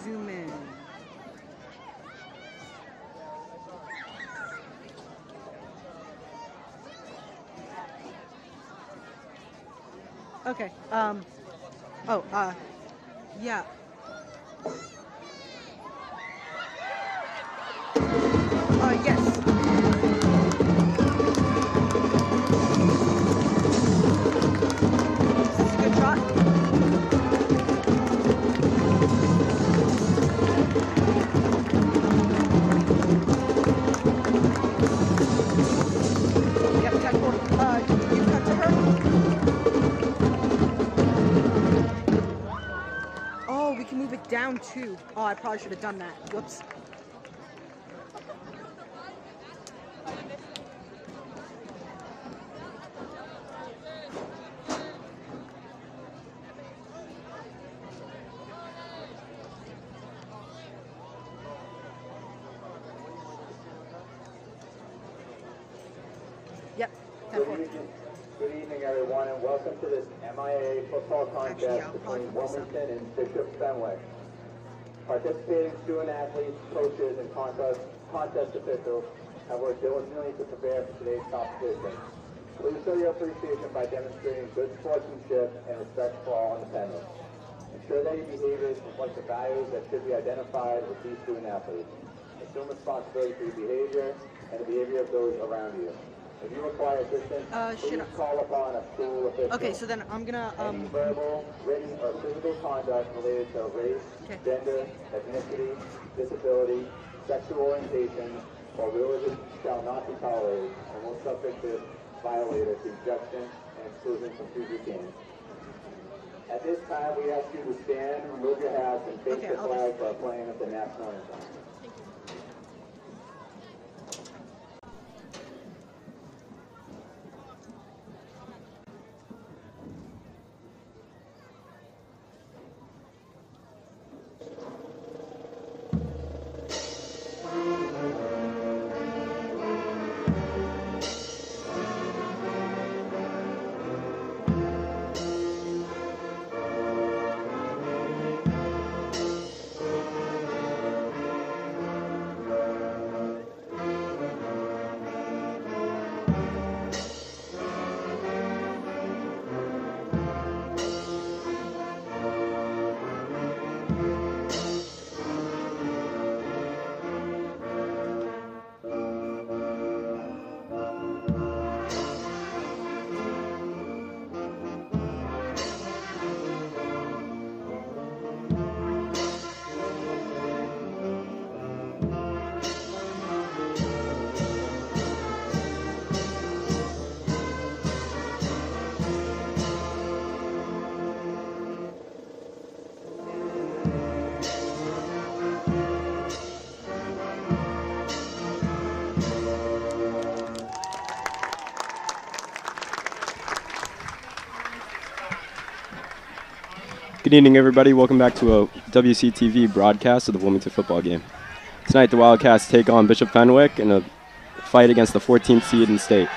Zoom in. Okay. Yeah. Yes. Good shot. Yep, 10-4. You cut to her. Oh, we can move it down too. Oh, I probably should have done that. Whoops. Yep. Good evening, everyone, and welcome to this MIAA football contest between Wilmington and Bishop Fenwick. Participating student athletes, coaches, and contest officials have worked diligently to prepare for today's competition. Please show your appreciation by demonstrating good sportsmanship and respect for all in attendance. Ensure that your behaviors reflect the values that should be identified with these student athletes. Assume responsibility for your behavior and the behavior of those around you. If you require assistance, please call upon a school official. Okay, so then I'm gonna Any verbal, written, or physical conduct related to race, gender, ethnicity, disability, sexual orientation, or religion shall not be tolerated and will subject this violator to ejection and exclusion from future games. At this time, we ask you to stand, remove your hats, and face the flag while playing of the national anthem. Good evening, everybody. Welcome back to a WCTV broadcast of the Wilmington football game. Tonight, the Wildcats take on Bishop Fenwick in a fight against the 14th seed in state.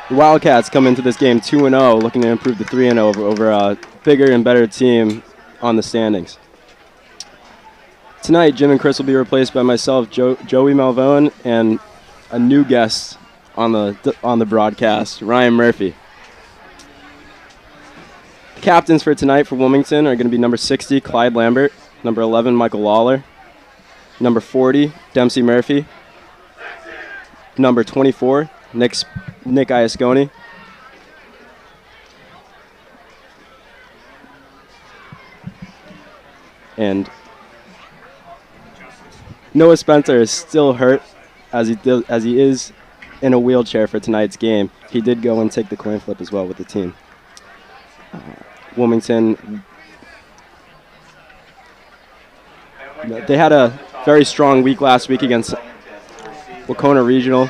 The Wildcats come into this game 2-0, looking to improve to 3-0 over a bigger and better team on the standings. Tonight, Jim and Chris will be replaced by myself, Joey Malvone, and a new guest on the broadcast, Ryan Murphy. The captains for tonight for Wilmington are going to be number 60, Clyde Lambert, number 11, Michael Lawler, number 40, Dempsey Murphy, number 24, Nick Iasconi, and Noah Spencer is still hurt as he is in a wheelchair for tonight's game. He did go and take the coin flip as well with the team. Wilmington, they had a very strong week last week against Wacona Regional,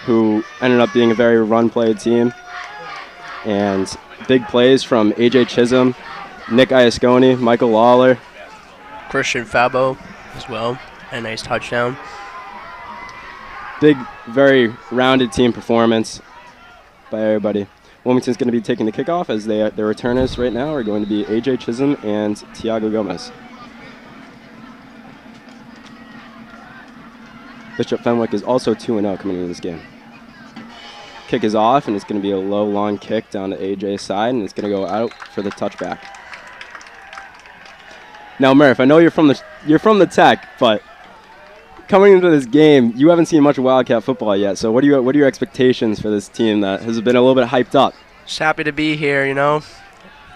who ended up being a very run-play team. And big plays from A.J. Chisholm, Nick Iasconi, Michael Lawler, Christian Fabo as well. A nice touchdown. Big, very rounded team performance by everybody. Wilmington's going to be taking the kickoff as their returners right now are going to be AJ Chisholm and Tiago Gomez. Bishop Fenwick is also 2-0 coming into this game. Kick is off, and it's going to be a low, long kick down to AJ's side, and it's going to go out for the touchback. Now, Murph, I know you're from the Tech, but coming into this game, you haven't seen much Wildcat football yet. So, what are your expectations for this team that has been a little bit hyped up? Just happy to be here.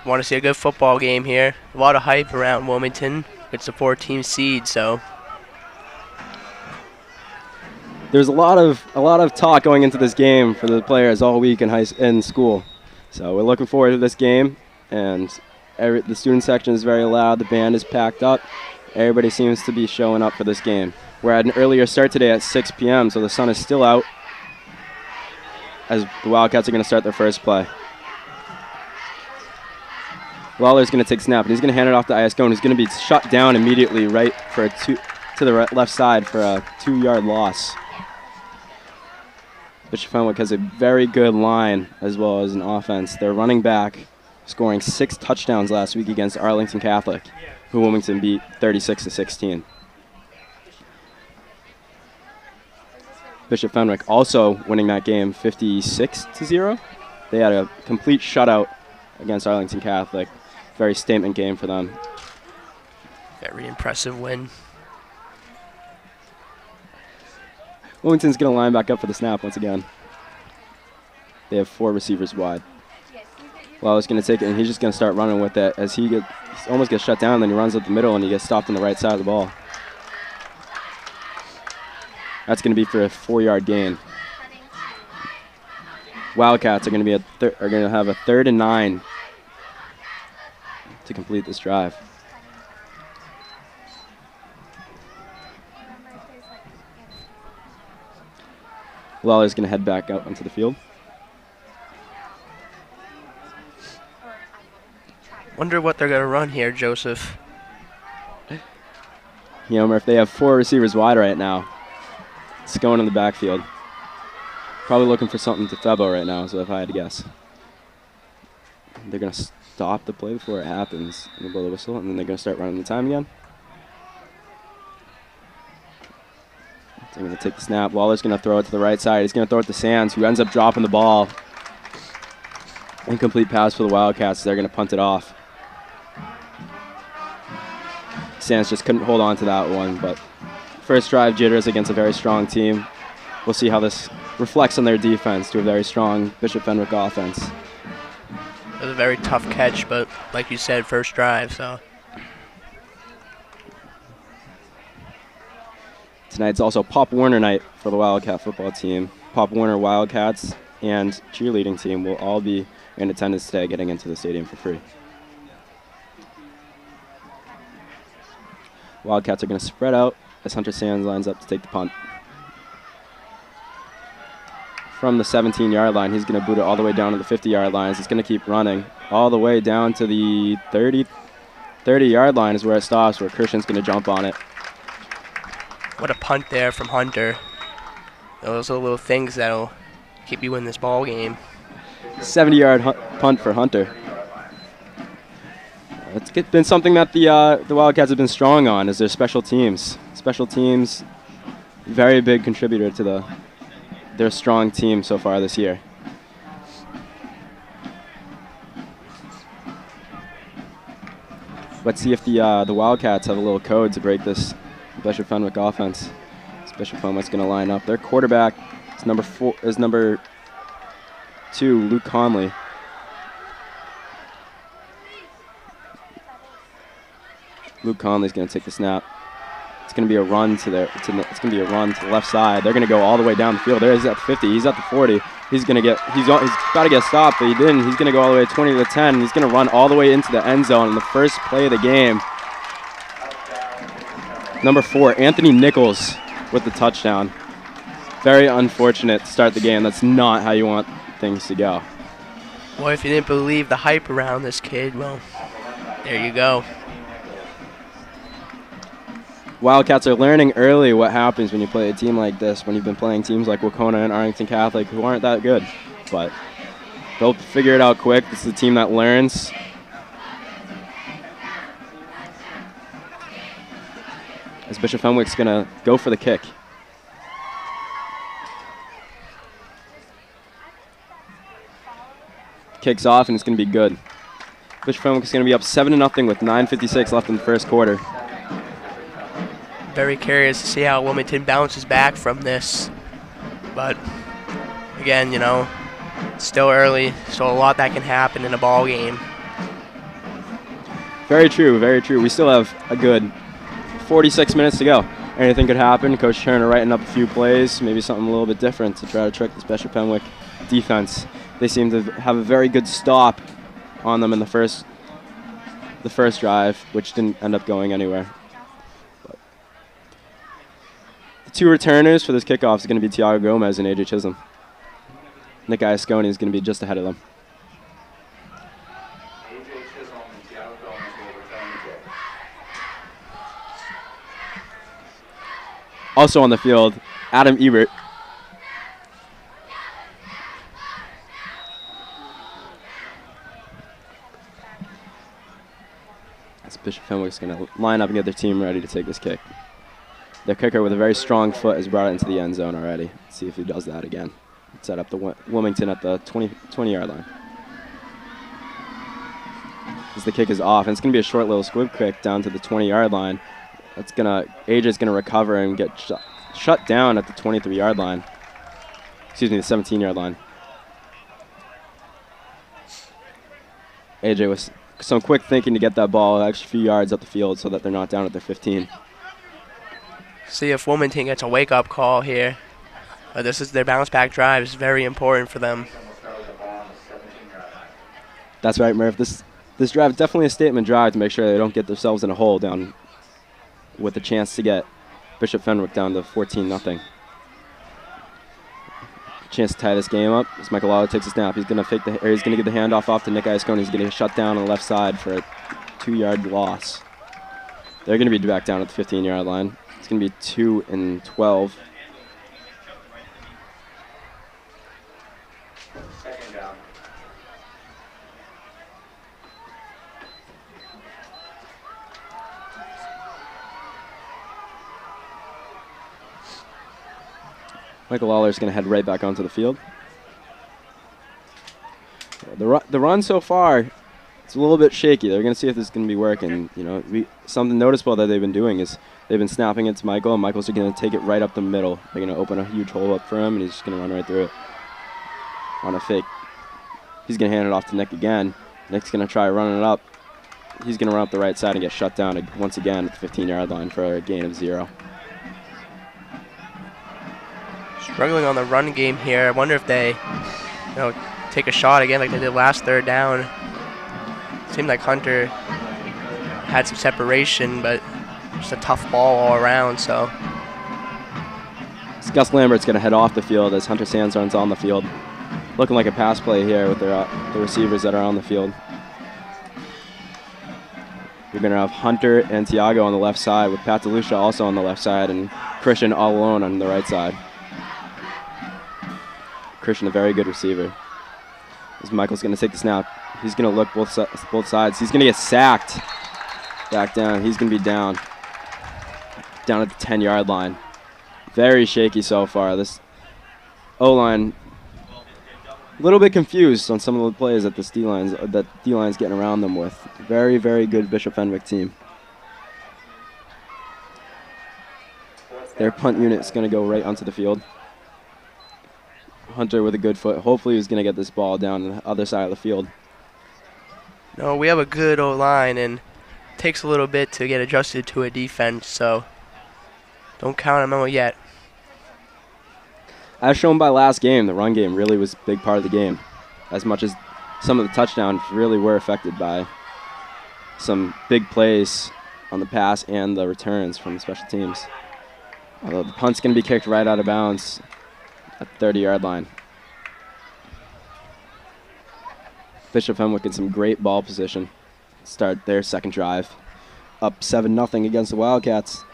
Want to see a good football game here. A lot of hype around Wilmington. It's a 4-team seed, so. There's a lot of talk going into this game for the players all week in school. So we're looking forward to this game, and the student section is very loud. The band is packed up. Everybody seems to be showing up for this game. We're at an earlier start today at 6 p.m., so the sun is still out as the Wildcats are going to start their first play. Lawler's going to take snap, and he's going to hand it off to Iascone, who's going to be shut down immediately right for to the left side for a 2-yard loss. Bishop Fenwick has a very good line as well as an offense. They're running back, scoring 6 touchdowns last week against Arlington Catholic, who Wilmington beat 36-16. Bishop Fenwick also winning that game 56-0. They had a complete shutout against Arlington Catholic. Very statement game for them. Very impressive win. Wilmington's going to line back up for the snap once again. They have 4 receivers wide. Lawler's going to take it, and he's just going to start running with it as he almost gets shut down, then he runs up the middle, and he gets stopped on the right side of the ball. That's going to be for a 4-yard gain. Wildcats are going to have a 3rd and 9 to complete this drive. Lawler's going to head back out onto the field. Wonder what they're going to run here, Joseph. If they have 4 receivers wide right now, it's going in the backfield. Probably looking for something to Febo right now, so if I had to guess. They're going to stop the play before it happens, and they'll blow the whistle, and then they're going to start running the time again. They're going to take the snap. Waller's going to throw it to the right side. He's going to throw it to Sands, who ends up dropping the ball. Incomplete pass for the Wildcats. They're going to punt it off. Sands just couldn't hold on to that one, but first drive jitters against a very strong team. We'll see how this reflects on their defense to a very strong Bishop Fenwick offense. It was a very tough catch, but like you said, first drive, so. Tonight's also Pop Warner night for the Wildcat football team. Pop Warner Wildcats and cheerleading team will all be in attendance today, getting into the stadium for free. Wildcats are going to spread out as Hunter Sands lines up to take the punt. From the 17-yard line, he's going to boot it all the way down to the 50-yard line. He's going to keep running all the way down to the 30-yard line is where it stops, where Christian's going to jump on it. What a punt there from Hunter. Those are little things that'll keep you in this ball game. 70-yard punt for Hunter. It's been something that the Wildcats have been strong on, is their special teams. Special teams, very big contributor to their strong team so far this year. Let's see if the Wildcats have a little code to break this Bishop Fenwick offense. Bishop Fenwick's going to line up. Their quarterback is number 2, Luke Conley. Luke Conley's going to take the snap. It's going to be a run to the left side. They're going to go all the way down the field. There he's at the 50. He's at the 40. He's about to get stopped, but he didn't. He's going to go all the way 20 to the 10. He's going to run all the way into the end zone in the first play of the game. Number 4, Anthony Nichols with the touchdown. Very unfortunate to start the game. That's not how you want things to go. Well, if you didn't believe the hype around this kid, well, there you go. Wildcats are learning early what happens when you play a team like this, when you've been playing teams like Wacona and Arlington Catholic who aren't that good. But they'll figure it out quick. This is a team that learns. As Bishop Fenwick's going to go for the kick. Kicks off, and it's going to be good. Bishop Fenwick is going to be up 7-0 with 9:56 left in the first quarter. Very curious to see how Wilmington bounces back from this. But, again, you know, it's still early, so a lot that can happen in a ball game. Very true, very true. We still have a good 46 minutes to go. Anything could happen. Coach Turner writing up a few plays, maybe something a little bit different to try to trick this Bishop Fenwick defense. They seem to have a very good stop on them in the first drive, which didn't end up going anywhere. But the two returners for this kickoff is going to be Tiago Gomez and AJ Chisholm. Nick Iasconi is going to be just ahead of them. Also on the field, Adam Ebert. As Bishop Fenwick's going to line up and get their team ready to take this kick. Their kicker with a very strong foot has brought it into the end zone already. Let's see if he does that again. Set up the Wilmington at the 20-yard line. As the kick is off, and it's going to be a short little squib kick down to the 20-yard line. AJ's going to recover and get shut down at the 23-yard line. Excuse me, the 17-yard line. AJ with some quick thinking to get that ball an extra few yards up the field so that they're not down at their 15. See if Wilmington gets a wake-up call here. This is their bounce-back drive. It's very important for them. That's right, Murph. This drive is definitely a statement drive to make sure they don't get themselves in a hole down with a chance to get Bishop Fenwick down to 14-0. Chance to tie this game up as Michael Lawler takes a snap. He's going to give the handoff off to Nick Iasconi. He's going to get shut down on the left side for a 2-yard loss. They're going to be back down at the 15-yard line. It's going to be 2 and 12. Second down. Michael Lawler is going to head right back onto the field. The run so far, it's a little bit shaky. They're going to see if this is going to be working. You know, something noticeable that they've been doing is they've been snapping it to Michael, and Michael's going to take it right up the middle. They're going to open a huge hole up for him, and he's just going to run right through it on a fake. He's going to hand it off to Nick again. Nick's going to try running it up. He's going to run up the right side and get shut down once again at the 15-yard line for a gain of 0. Struggling on the run game here. I wonder if they, take a shot again like they did last third down. Seemed like Hunter had some separation, but just a tough ball all around. So Gus Lambert's going to head off the field as Hunter Sands runs on the field. Looking like a pass play here with the receivers that are on the field. We're going to have Hunter and Tiago on the left side with Pat DeLucia also on the left side and Christian all alone on the right side. Christian, a very good receiver. As Michael's going to take the snap, he's going to look both sides. He's going to get sacked back down. He's going to be down at the 10-yard line. Very shaky so far. This O-line a little bit confused on some of the plays that D-line's getting around them with. Very, very good Bishop Fenwick team. Their punt unit is going to go right onto the field. Hunter with a good foot. Hopefully he's going to get this ball down the other side of the field. No, we have a good O-line, and it takes a little bit to get adjusted to a defense, so don't count them out yet. As shown by last game, the run game really was a big part of the game, as much as some of the touchdowns really were affected by some big plays on the pass and the returns from the special teams. Although the punt's going to be kicked right out of bounds at the 30-yard line. Bishop Fenwick in some great ball position. Start their second drive. Up 7-0 against the Wildcats.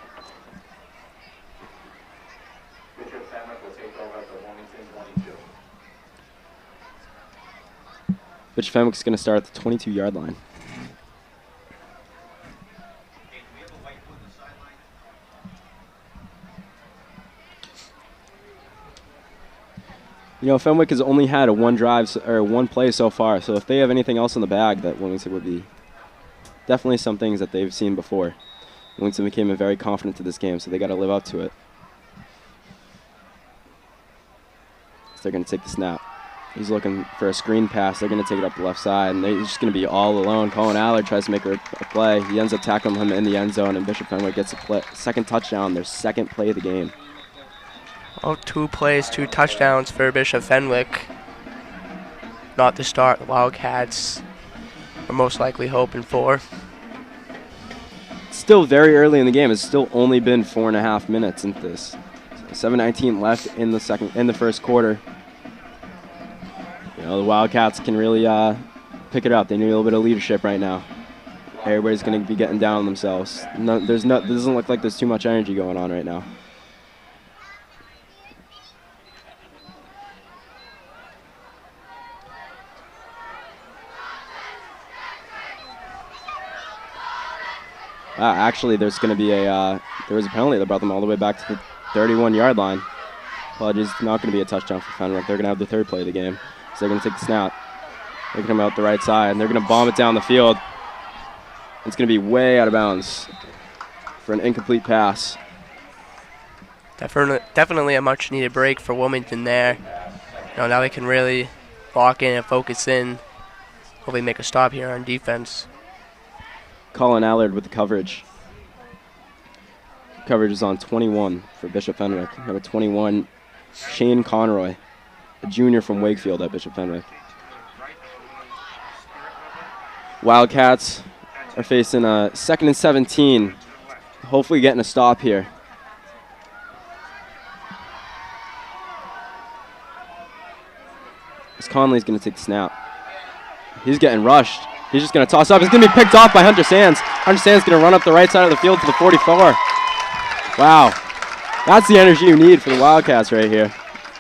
Bishop Fenwick's going to start at the 22-yard line. You know, Fenwick has only had one play so far, so if they have anything else in the bag, that Wilmington would be definitely some things that they've seen before. Wilmington became very confident to this game, so they got to live up to it. So they're going to take the snap. He's looking for a screen pass. They're going to take it up the left side, and they're just going to be all alone. Colin Allard tries to make a play. He ends up tackling him in the end zone, and Bishop Fenwick gets a second touchdown, their second play of the game. Oh, 2 plays, 2 touchdowns for Bishop Fenwick. Not the start the Wildcats are most likely hoping for. Still very early in the game. It's still only been 4.5 minutes into this. 7:19 left in the first quarter. You know, the Wildcats can really pick it up. They need a little bit of leadership right now. Everybody's going to be getting down on themselves. There doesn't look like there's too much energy going on right now. Actually, there's going to be there was a penalty that brought them all the way back to the 31-yard line. Apologies, it's not going to be a touchdown for Fenwick. They're going to have the third play of the game. So they're going to take the snap. They're going to come out the right side, and they're going to bomb it down the field. It's going to be way out of bounds for an incomplete pass. Definitely a much-needed break for Wilmington there. You know, now they can really lock in and focus in. Hopefully make a stop here on defense. Colin Allard with the coverage. Coverage is on 21 for Bishop Fenwick. Number 21, Shane Conroy, a junior from Wakefield at Bishop Fenwick. Wildcats are facing a 2nd and 17. Hopefully getting a stop here. As Conley's going to take the snap. He's getting rushed. He's just going to toss up. It's going to be picked off by Hunter Sands. Hunter Sands going to run up the right side of the field to the 44. Wow. That's the energy you need for the Wildcats right here.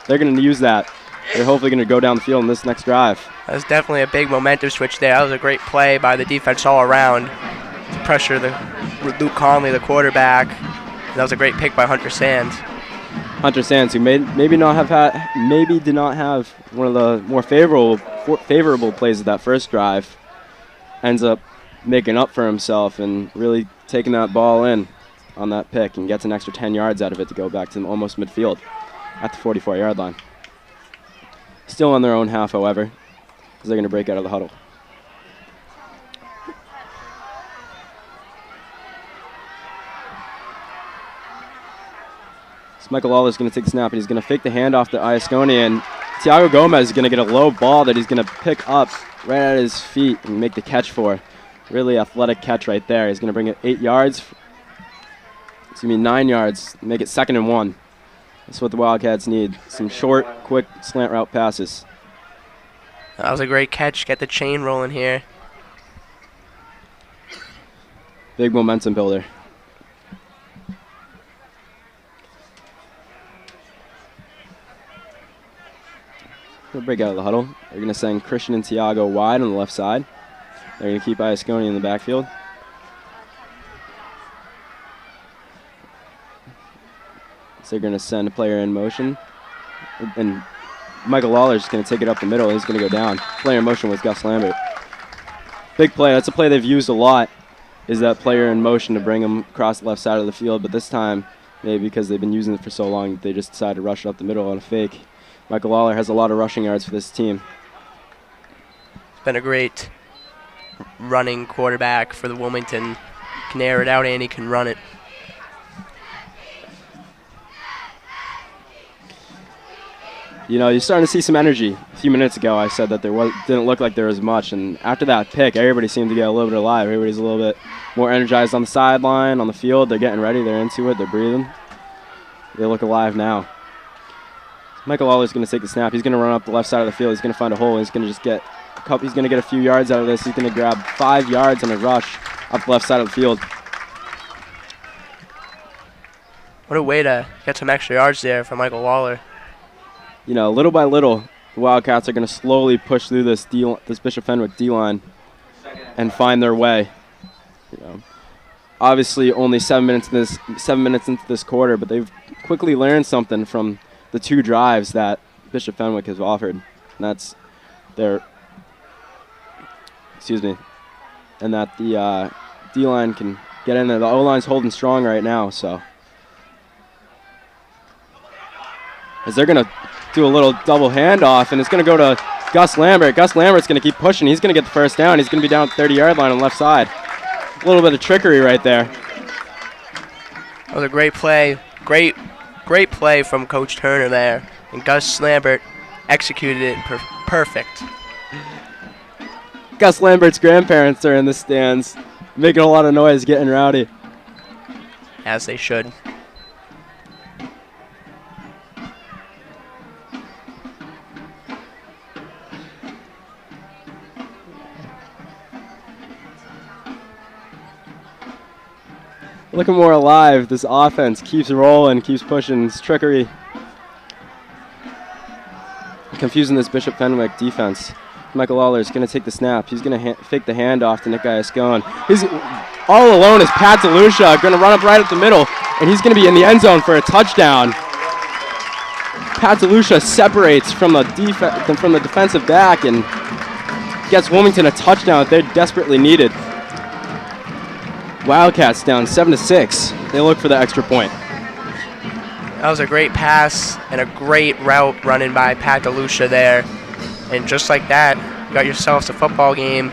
They're going to use that. They're hopefully going to go down the field in this next drive. That's definitely a big momentum switch there. That was a great play by the defense all around to pressure Luke Conley, the quarterback. And that was a great pick by Hunter Sands. Hunter Sands, who maybe did not have one of the more favorable plays of that first drive, ends up making up for himself and really taking that ball in on that pick and gets an extra 10 yards out of it to go back to almost midfield at the 44-yard line. Still on their own half, however, because they're going to break out of the huddle. So Michael Lawler's going to take the snap, and he's going to fake the handoff to Iasconian. Tiago Gomez is going to get a low ball that he's going to pick up right at his feet and make the catch for. Really athletic catch right there. He's going to bring it 8 yards. It's going to be 9 yards. Make it 2nd and 1. That's what the Wildcats need. Some short, quick slant route passes. That was a great catch. Get the chain rolling here. Big momentum builder. They'll break out of the huddle. They're going to send Christian and Tiago wide on the left side. They're going to keep Iasconian in the backfield. So they're going to send a player in motion. And Michael Lawler's just going to take it up the middle. He's going to go down. Player in motion was Gus Lambert. Big play. That's a play they've used a lot, is that player in motion to bring him across the left side of the field. But this time, maybe because they've been using it for so long, they just decided to rush it up the middle on a fake. Michael Lawler has a lot of rushing yards for this team. It's been a great running quarterback for the Wilmington. Can air it out and he can run it. You know, you're starting to see some energy. A few minutes ago, I said that didn't look like there was much, and after that pick, everybody seemed to get a little bit alive. Everybody's a little bit more energized on the sideline, on the field. They're getting ready. They're into it. They're breathing. They look alive now. Michael Lawler's going to take the snap. He's going to run up the left side of the field. He's going to find a hole. He's going to just get he's going to get a few yards out of this. He's going to grab 5 yards on a rush up the left side of the field. What a way to get some extra yards there for Michael Lawler. You know, little by little, the Wildcats are going to slowly push through this Bishop Fenwick D-line and find their way. Obviously, only 7 minutes into this quarter, but they've quickly learned something from the 2 drives that Bishop Fenwick has offered, and that's their. And that the D-line can get in there. The O-line's holding strong right now, so. As they're going to do a little double handoff, and it's going to go to Gus Lambert. Gus Lambert's going to keep pushing. He's going to get the first down. He's going to be down at the 30-yard line on the left side. A little bit of trickery right there. That was a great play. Great play from Coach Turner there. And Gus Lambert executed it perfect. Gus Lambert's grandparents are in the stands, making a lot of noise, getting rowdy. As they should. Looking more alive. This offense keeps rolling, keeps pushing. It's trickery. Confusing this Bishop Fenwick defense. Michael Lawler is going to take the snap. He's going to fake the handoff to Nick Iascone. He's all alone is Pat DeLucia, going to run up right up the middle, and he's going to be in the end zone for a touchdown. Pat DeLucia separates from the defensive back and gets Wilmington a touchdown that they desperately needed. Wildcats down 7-6. They look for the extra point. That was a great pass and a great route running by Pat DeLucia there. And just like that, you got yourselves a football game.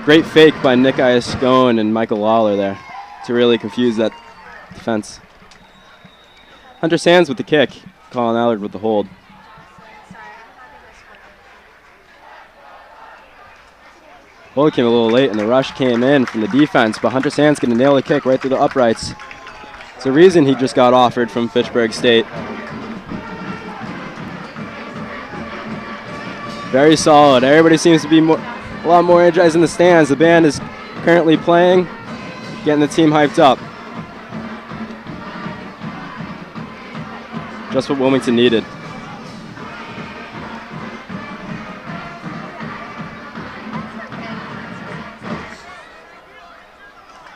Great fake by Nick Iascone and Michael Lawler there to really confuse that defense. Hunter Sands with the kick. Colin Allard with the hold. Hold came a little late and the rush came in from the defense, but Hunter Sands going to nail the kick right through the uprights. It's the reason he just got offered from Fitchburg State. Very solid. Everybody seems to be a lot more energized in the stands. The band is currently playing, getting the team hyped up. Just what Wilmington needed.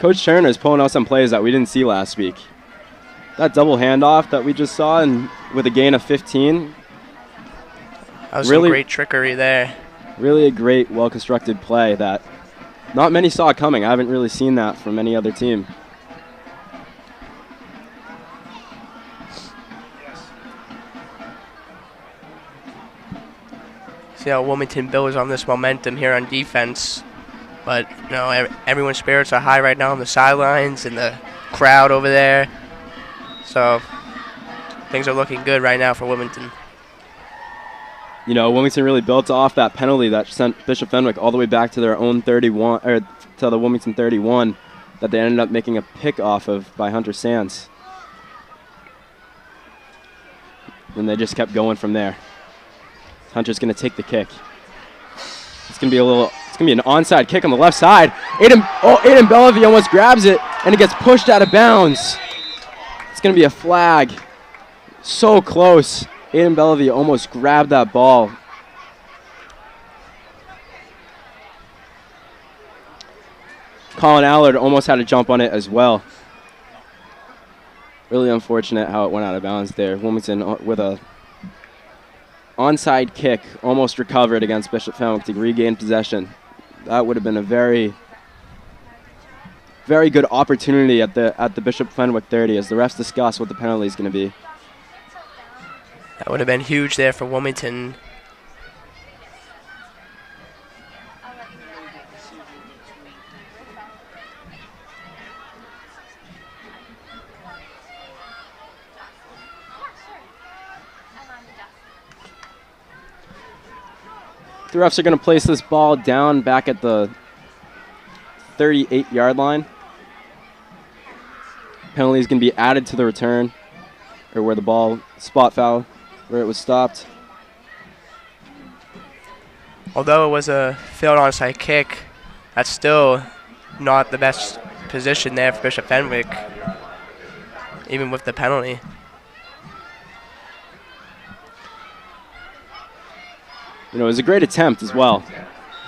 Coach Turner is pulling out some plays that we didn't see last week. That double handoff that we just saw and with a gain of 15. That was really some great trickery there. Really a great, well-constructed play that not many saw coming. I haven't really seen that from any other team. See how Wilmington builds on this momentum here on defense. But, you know, everyone's spirits are high right now on the sidelines and the crowd over there. So things are looking good right now for Wilmington. You know, Wilmington really built off that penalty that sent Bishop Fenwick all the way back to their own 31, or to the Wilmington 31, that they ended up making a pick off of by Hunter Sands. And they just kept going from there. Hunter's going to take the kick. It's going to be an onside kick on the left side. Aiden Bellevue almost grabs it, and it gets pushed out of bounds. It's going to be a flag. So close. Aiden Bellevue almost grabbed that ball. Colin Allard almost had to jump on it as well. Really unfortunate how it went out of bounds there. Wilmington with a onside kick almost recovered against Bishop Fenwick to regain possession. That would have been a very, very good opportunity at the Bishop Fenwick 30 as the refs discuss what the penalty is going to be. That would have been huge there for Wilmington. The refs are going to place this ball down back at the 38-yard line. Penalty is going to be added to the return, or where the ball, spot foul, where it was stopped. Although it was a failed onside kick, that's still not the best position there for Bishop Fenwick, even with the penalty. You know, it was a great attempt as well.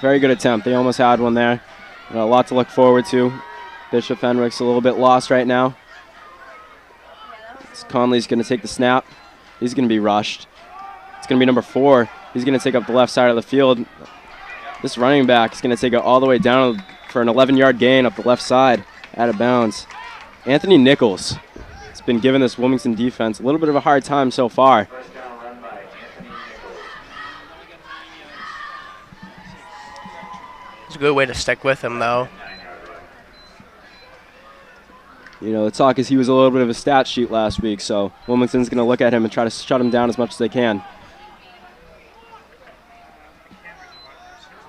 Very good attempt. They almost had one there. You know, a lot to look forward to. Bishop Fenwick's a little bit lost right now. Conley's going to take the snap. He's going to be rushed. It's going to be number 4. He's going to take up the left side of the field. This running back is going to take it all the way down for an 11-yard gain up the left side, out of bounds. Anthony Nichols has been giving this Wilmington defense a little bit of a hard time so far. It's a good way to stick with him, though. You know, the talk is he was a little bit of a stat sheet last week, so Wilmington's going to look at him and try to shut him down as much as they can.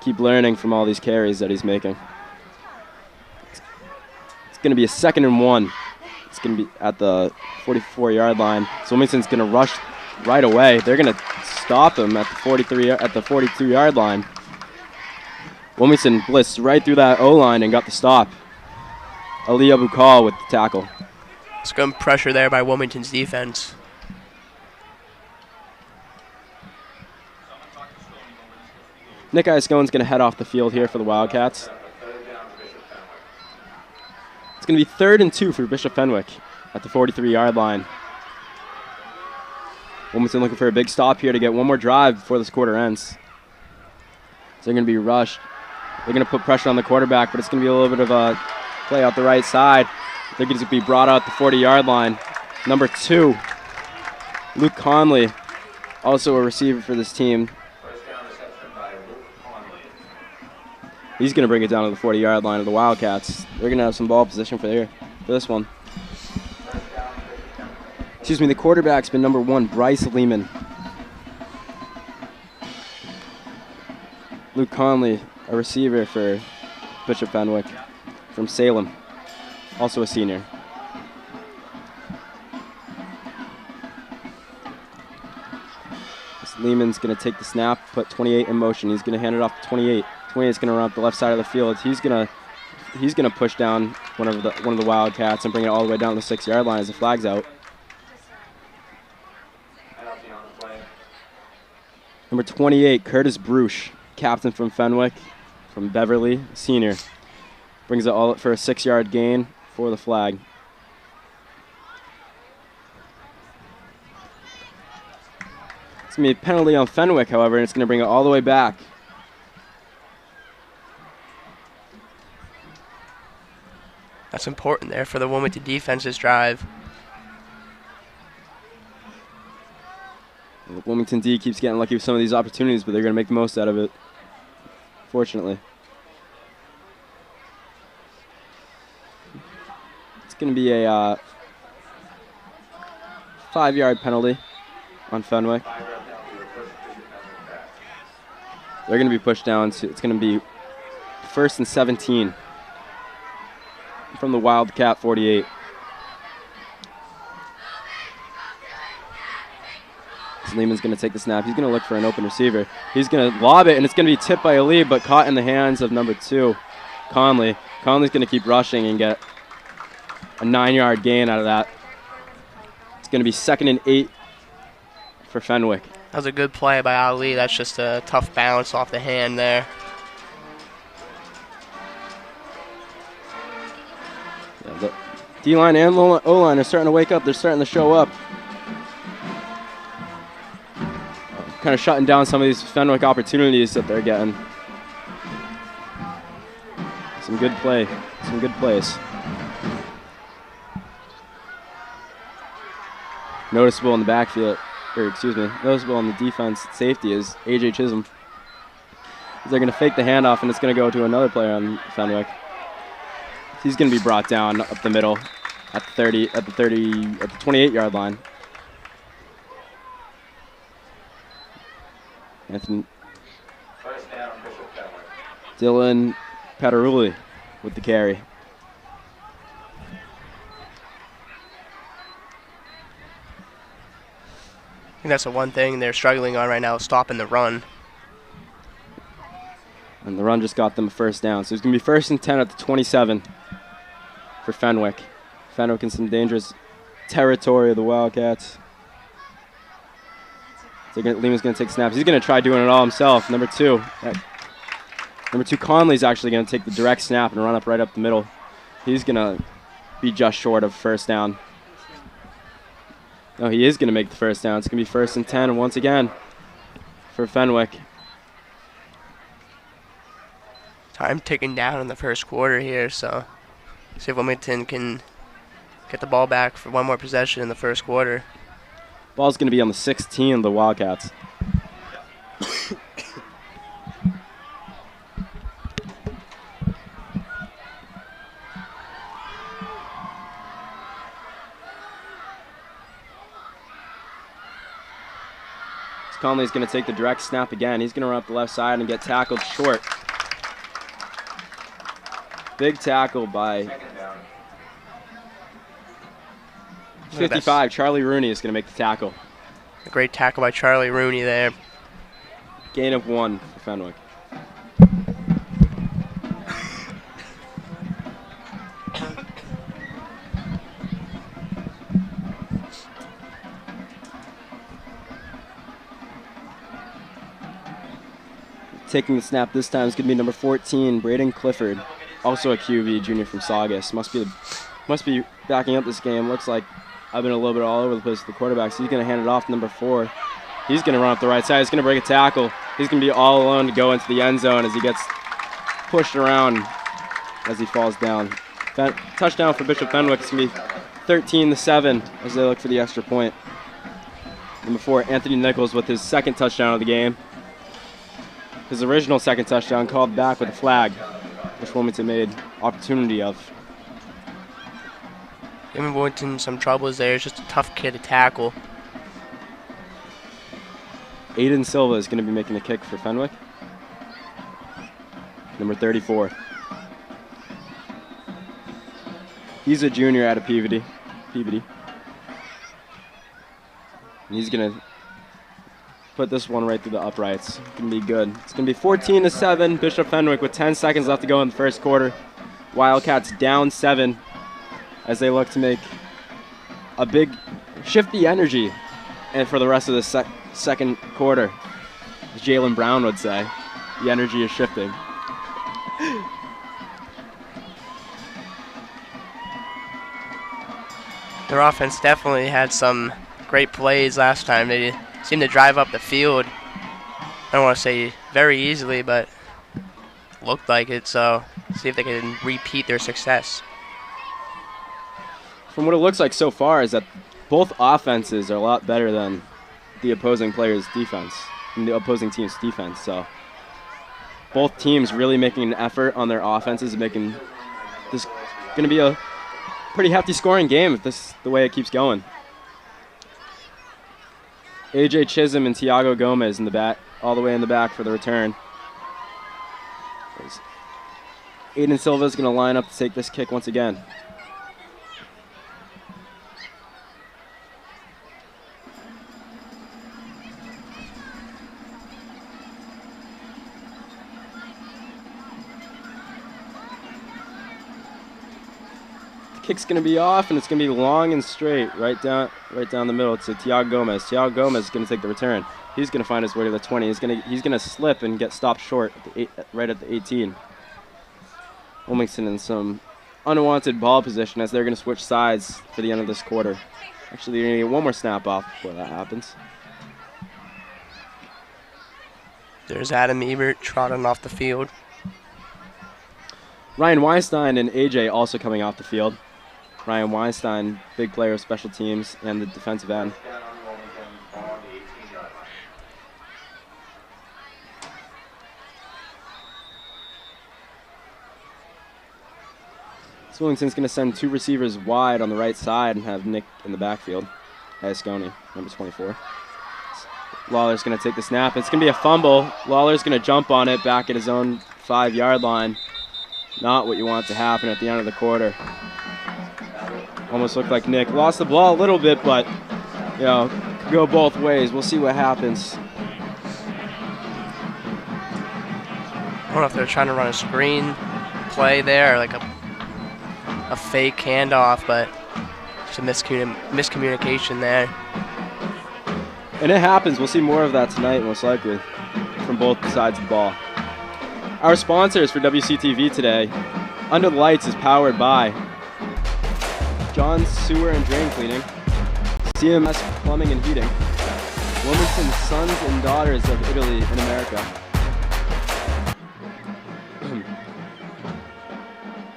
Keep learning from all these carries that he's making. It's going to be a 2nd and 1. It's going to be at the 44-yard line. So Wilmington's going to rush right away. They're going to stop him at the 42-yard line. Wilmington blitzed right through that O-line and got the stop. Ali Abukal with the tackle. It's good pressure there by Wilmington's defense. Nick Iascone's going to head off the field here for the Wildcats. It's going to be 3rd and 2 for Bishop Fenwick at the 43-yard line. Wilmington looking for a big stop here to get one more drive before this quarter ends. So they're going to be rushed. They're going to put pressure on the quarterback, but it's going to be a little bit of a play out the right side. They're going to be brought out the 40-yard line. Number 2, Luke Conley, also a receiver for this team. He's going to bring it down to the 40-yard line of the Wildcats. They're going to have some ball position for this one. Excuse me, the quarterback's been number 1, Bryce Lehman. Luke Conley, a receiver for Bishop Fenwick from Salem, also a senior. This Lehman's going to take the snap, put 28 in motion. He's going to hand it off to 28. 28 is going to run up the left side of the field. He's going to push down one of the Wildcats and bring it all the way down to the 6-yard line as the flag's out. Number 28, Curtis Bruch, captain from Fenwick, from Beverly, senior. Brings it all up for a 6-yard gain for the flag. It's going to be a penalty on Fenwick, however, and it's going to bring it all the way back. That's important there for the Wilmington defense's drive. The Wilmington D keeps getting lucky with some of these opportunities, but they're going to make the most out of it, fortunately. It's going to be a 5-yard penalty on Fenwick. They're going to be pushed down. It's going to be 1st and 17 from the Wildcat 48. Lehman's going to take the snap. He's going to look for an open receiver. He's going to lob it, and it's going to be tipped by Ali, but caught in the hands of number 2, Conley. Conley's going to keep rushing and get a 9-yard gain out of that. It's going to be 2nd and 8 for Fenwick. That was a good play by Ali. That's just a tough bounce off the hand there. Yeah, the D-line and O-line are starting to wake up. They're starting to show up. Kind of shutting down some of these Fenwick opportunities that they're getting. Some good play, some good plays. Noticeable in the backfield, or excuse me, noticeable on the defense safety is AJ Chisholm. They're going to fake the handoff, and it's going to go to another player on Fenwick. He's going to be brought down up the middle at the 28-yard line. Anthony Dylan Pataruli with the carry. I think that's the one thing they're struggling on right now, stopping the run. And the run just got them a 1st down. So it's going to be 1st and 10 at the 27 for Fenwick. Fenwick in some dangerous territory of the Wildcats. So Lehman's going to take snaps. He's going to try doing it all himself. Number 2. Number 2, Conley's actually going to take the direct snap and run up right up the middle. He's going to be just short of first down. No, he is going to make the first down. It's going to be 1st and 10 once again for Fenwick. Time ticking down in the first quarter here, so see if Wilmington can get the ball back for one more possession in the first quarter. Ball's going to be on the 16 of the Wildcats. Conley's going to take the direct snap again. He's going to run up the left side and get tackled short. Big tackle by 55. Charlie Rooney is going to make the tackle. A great tackle by Charlie Rooney there. Gain of 1 for Fenwick. Taking the snap this time is going to be number 14, Braden Clifford, also a QB junior from Saugus. Must be backing up this game. Looks like I've been a little bit all over the place with the quarterback, so he's going to hand it off to number 4. He's going to run up the right side. He's going to break a tackle. He's going to be all alone to go into the end zone as he gets pushed around as he falls down. Touchdown for Bishop Fenwick. It's going to be 13-7 as they look for the extra point. Number 4, Anthony Nichols with his 2nd touchdown of the game. His original 2nd touchdown called back with a flag, which Wilmington made opportunity of. Giving Wilmington some troubles there. It's just a tough kid to tackle. Aiden Silva is going to be making the kick for Fenwick. Number 34. He's a junior out of Peabody. And he's going to put this one right through the uprights. It's going to be good. It's going to be 14-7. Bishop Fenwick with 10 seconds left to go in the first quarter. Wildcats down 7 as they look to make a big shift the energy and for the rest of the second quarter. As Jalen Brown would say, the energy is shifting. Their offense definitely had some great plays last time. They seemed to drive up the field. I don't want to say very easily, but looked like it. So see if they can repeat their success. From what it looks like so far is that both offenses are a lot better than the opposing players' defense, and the opposing team's defense. So both teams really making an effort on their offenses and making this going to be a pretty hefty scoring game if this is the way it keeps going. AJ Chisholm and Tiago Gomez in the back, all the way in the back for the return. Aiden Silva is going to line up to take this kick once again. Kick's going to be off, and it's going to be long and straight, right down the middle to Tiago Gomez. Tiago Gomez is going to take the return. He's going to find his way to the 20. He's going to slip and get stopped short at the right at the 18. Wilmington in some unwanted ball position as they're going to switch sides for the end of this quarter. Actually, they're going to get one more snap off before that happens. There's Adam Ebert trotting off the field. Ryan Weinstein and AJ also coming off the field. Ryan Weinstein, big player of special teams and the defensive end. So Wilmington's going to send 2 receivers wide on the right side and have Nick in the backfield. Asconi, number 24. Lawler's going to take the snap. It's going to be a fumble. Lawler's going to jump on it back at his own 5-yard line. Not what you want to happen at the end of the quarter. Almost looked like Nick lost the ball a little bit, but, you know, could go both ways. We'll see what happens. I don't know if they're trying to run a screen play there, or like a fake handoff, but just a miscommunication there. And it happens. We'll see more of that tonight, most likely, from both sides of the ball. Our sponsors for WCTV today, Under the Lights, is powered by John's Sewer and Drain Cleaning, CMS Plumbing and Heating, Wilmington Sons and Daughters of Italy in America,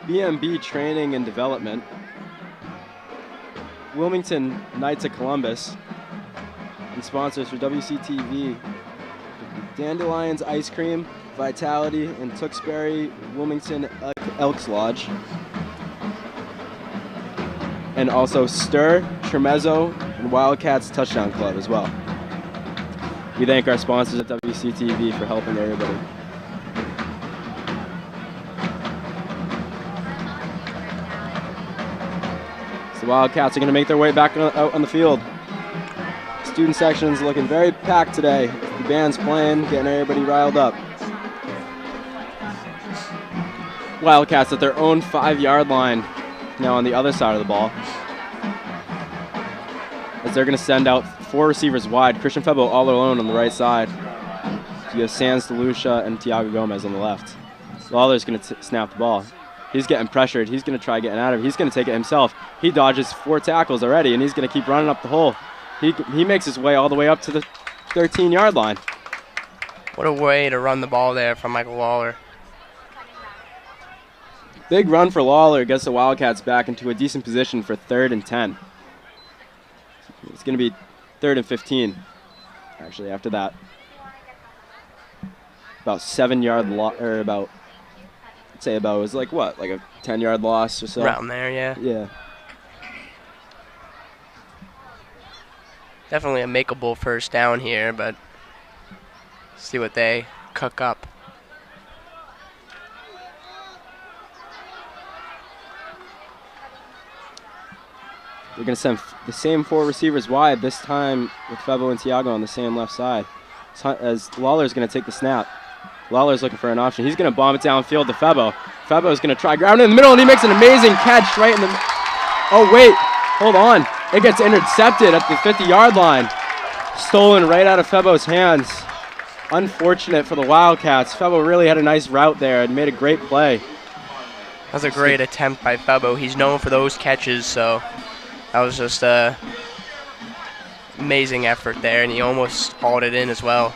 BMB Training and Development, Wilmington Knights of Columbus, and sponsors for WCTV, Dandelions Ice Cream, Vitality, and Tewksbury Wilmington Elks Lodge. And also Stir, Tremezzo, and Wildcats Touchdown Club as well. We thank our sponsors at WCTV for helping everybody. So the Wildcats are going to make their way back out on the field. Student section's looking very packed today. The band's playing, getting everybody riled up. Wildcats at their own 5-yard line now on the other side of the ball, as they're going to send out 4 receivers wide. Christian Febo all alone on the right side. So you have Sans DeLucia and Tiago Gomez on the left. Lawler's going to snap the ball. He's getting pressured. He's going to try getting out of it. He's going to take it himself. He dodges 4 tackles already, and he's going to keep running up the hole. He makes his way all the way up to the 13-yard line. What a way to run the ball there from Michael Lawler. Big run for Lawler, gets the Wildcats back into a decent position for 3rd and 10. It's going to be 3rd and 15, actually, after that. About 7-yard loss, or about, I'd say about, it was like what, like a 10-yard loss or so? Around there, yeah. Yeah. Definitely a makeable first down here, but see what they cook up. They're going to send the same 4 receivers wide, this time with Febo and Tiago on the same left side. As Lawler's going to take the snap. Lawler's looking for an option. He's going to bomb it downfield to Febo. Febo's going to try ground in the middle, and he makes an amazing catch right in the... Oh, wait. Hold on. It gets intercepted at the 50-yard line. Stolen right out of Febo's hands. Unfortunate for the Wildcats. Febo really had a nice route there and made a great play. That was a great attempt by Febo. He's known for those catches, so that was just a amazing effort there, and he almost hauled it in as well.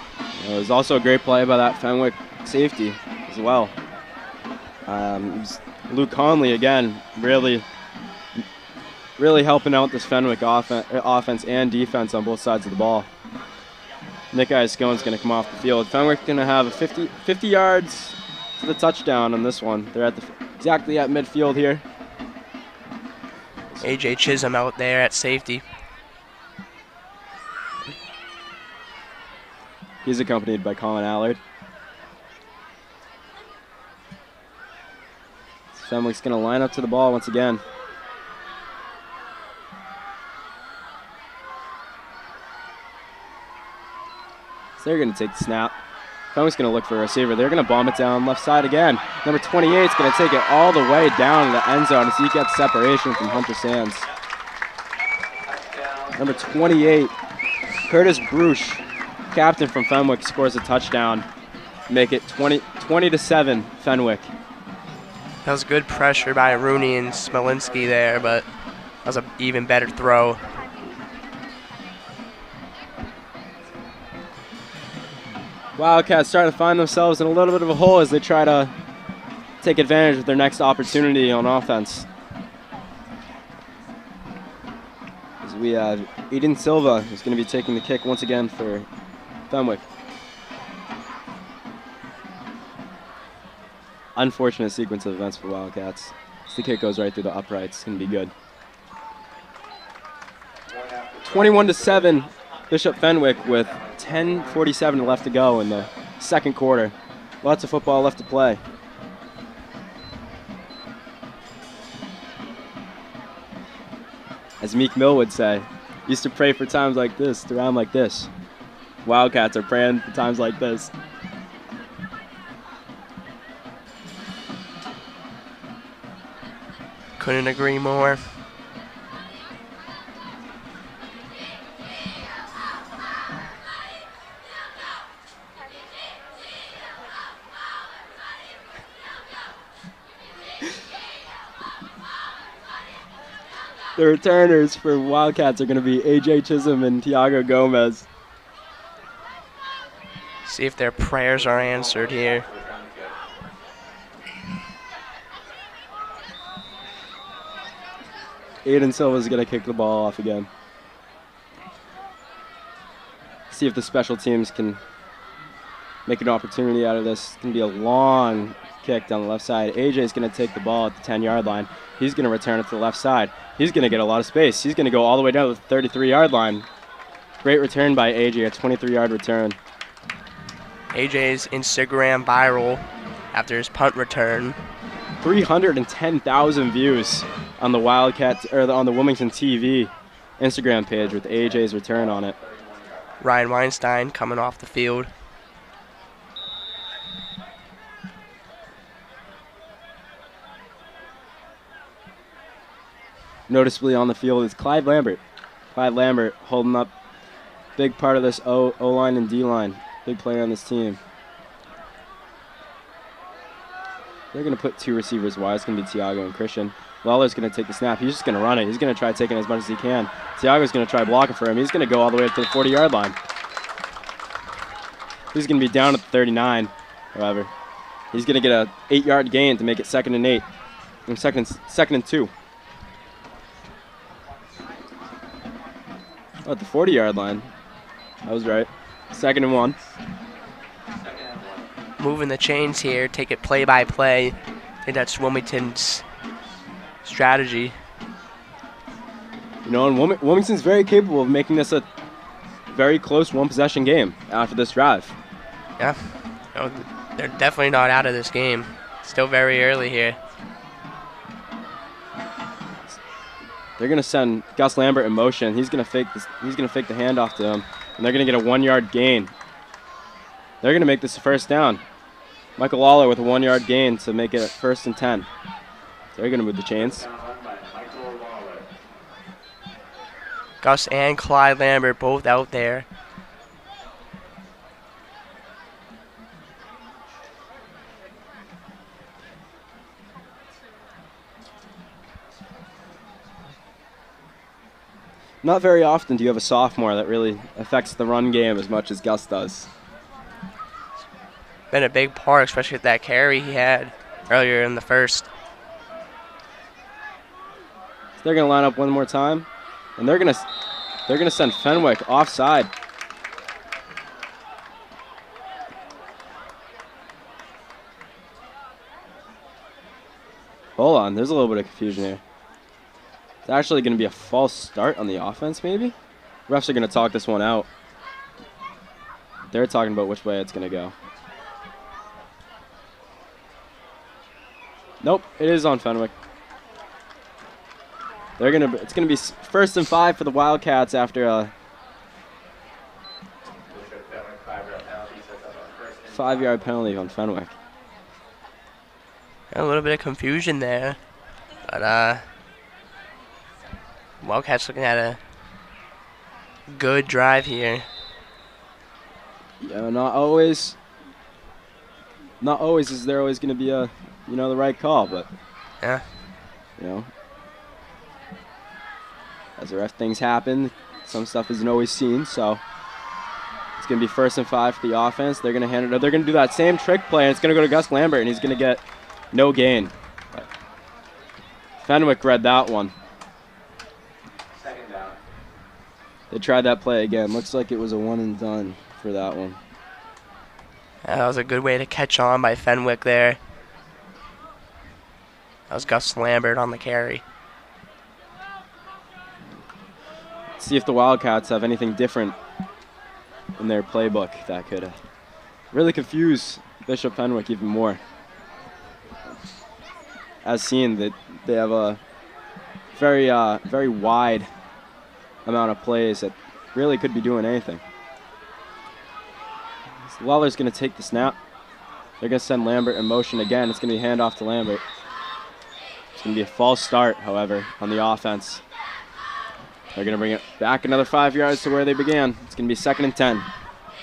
It was also a great play by that Fenwick safety as well. Luke Conley, again, really helping out this Fenwick offense and defense on both sides of the ball. Nick Iascone's going to come off the field. Fenwick's going to have a 50 yards to the touchdown on this one. They're exactly at midfield here. A.J. Chisholm out there at safety. He's accompanied by Colin Allard. Fenwick's going to line up to the ball once again. So they're going to take the snap. Fenwick's going to look for a receiver. They're going to bomb it down left side again. Number 28 is going to take it all the way down to the end zone as he gets separation from Hunter Sands. Number 28, Curtis Bruce, captain from Fenwick, scores a touchdown. Make it 20-7 Fenwick. That was good pressure by Rooney and Smolinski there, but that was an even better throw. Wildcats starting to find themselves in a little bit of a hole as they try to take advantage of their next opportunity on offense. As we have Eden Silva, who's going to be taking the kick once again for Fenwick. Unfortunate sequence of events for Wildcats. As the kick goes right through the uprights, it's going to be good. 21-7, Bishop Fenwick with 10:47 left to go in the second quarter. Lots of football left to play. As Meek Mill would say, used to pray for times like this, around like this. Wildcats are praying for times like this. Couldn't agree more. The returners for Wildcats are going to be A.J. Chisholm and Tiago Gomez. See if their prayers are answered here. Aiden Silva's going to kick the ball off again. See if the special teams can make an opportunity out of this. It's going to be a long kick down the left side. AJ's going to take the ball at the 10-yard line. He's going to return it to the left side. He's going to get a lot of space. He's going to go all the way down to the 33-yard line. Great return by AJ, a 23-yard return. AJ's Instagram viral after his punt return. 310,000 views on the Wildcats or on the Wilmington TV Instagram page with AJ's return on it. Ryan Weinstein coming off the field. Noticeably on the field is Clyde Lambert. Clyde Lambert holding up big part of this O-line and D-line. Big player on this team. They're going to put two receivers wide. It's going to be Tiago and Christian. Lawler's going to take the snap. He's just going to run it. He's going to try taking as much as he can. Tiago's going to try blocking for him. He's going to go all the way up to the 40-yard line. He's going to be down at the 39, however. He's going to get a 8-yard gain to make it 2nd and 8. And second and 2. Oh, at the 40-yard line. I was right. 2nd and 1. Moving the chains here, take it play by play. I think that's Wilmington's strategy. You know, and Wilmington's very capable of making this a very close one-possession game after this drive. Yeah, no, they're definitely not out of this game. Still very early here. They're gonna send Gus Lambert in motion. He's gonna fake this. He's gonna fake the handoff to him, and they're gonna get a 1-yard gain. They're gonna make this a first down. Michael Lawler with a 1-yard gain to make it 1st and 10. They're gonna move the chains. Gus and Clyde Lambert both out there. Not very often do you have a sophomore that really affects the run game as much as Gus does. Been a big part, especially with that carry he had earlier in the first. So they're gonna line up one more time, and they're gonna send Fenwick offside. Hold on, there's a little bit of confusion here. It's actually going to be a false start on the offense, maybe? Refs are going to talk this one out. They're talking about which way it's going to go. Nope, it is on Fenwick. It's going to be 1st and 5 for the Wildcats after a 5-yard penalty on Fenwick. A little bit of confusion there, but Wildcats looking at a good drive here. Yeah, not always is there always going to be a, the right call, but yeah, as the ref things happen, some stuff isn't always seen, so it's going to be 1st and 5 for the offense. They're going to hand it up. They're going to do that same trick play, and it's going to go to Gus Lambert, and he's going to get no gain. But Fenwick read that one. They tried that play again. Looks like it was a 1 and done for that one. That was a good way to catch on by Fenwick there. That was Gus Lambert on the carry. Let's see if the Wildcats have anything different in their playbook that could really confuse Bishop Fenwick even more. As seen, that they have a very wide amount of plays that really could be doing anything. So Lawler's going to take the snap. They're going to send Lambert in motion again. It's going to be handoff to Lambert. It's going to be a false start, however, on the offense. They're going to bring it back another 5 yards to where they began. It's going to be 2nd and 10.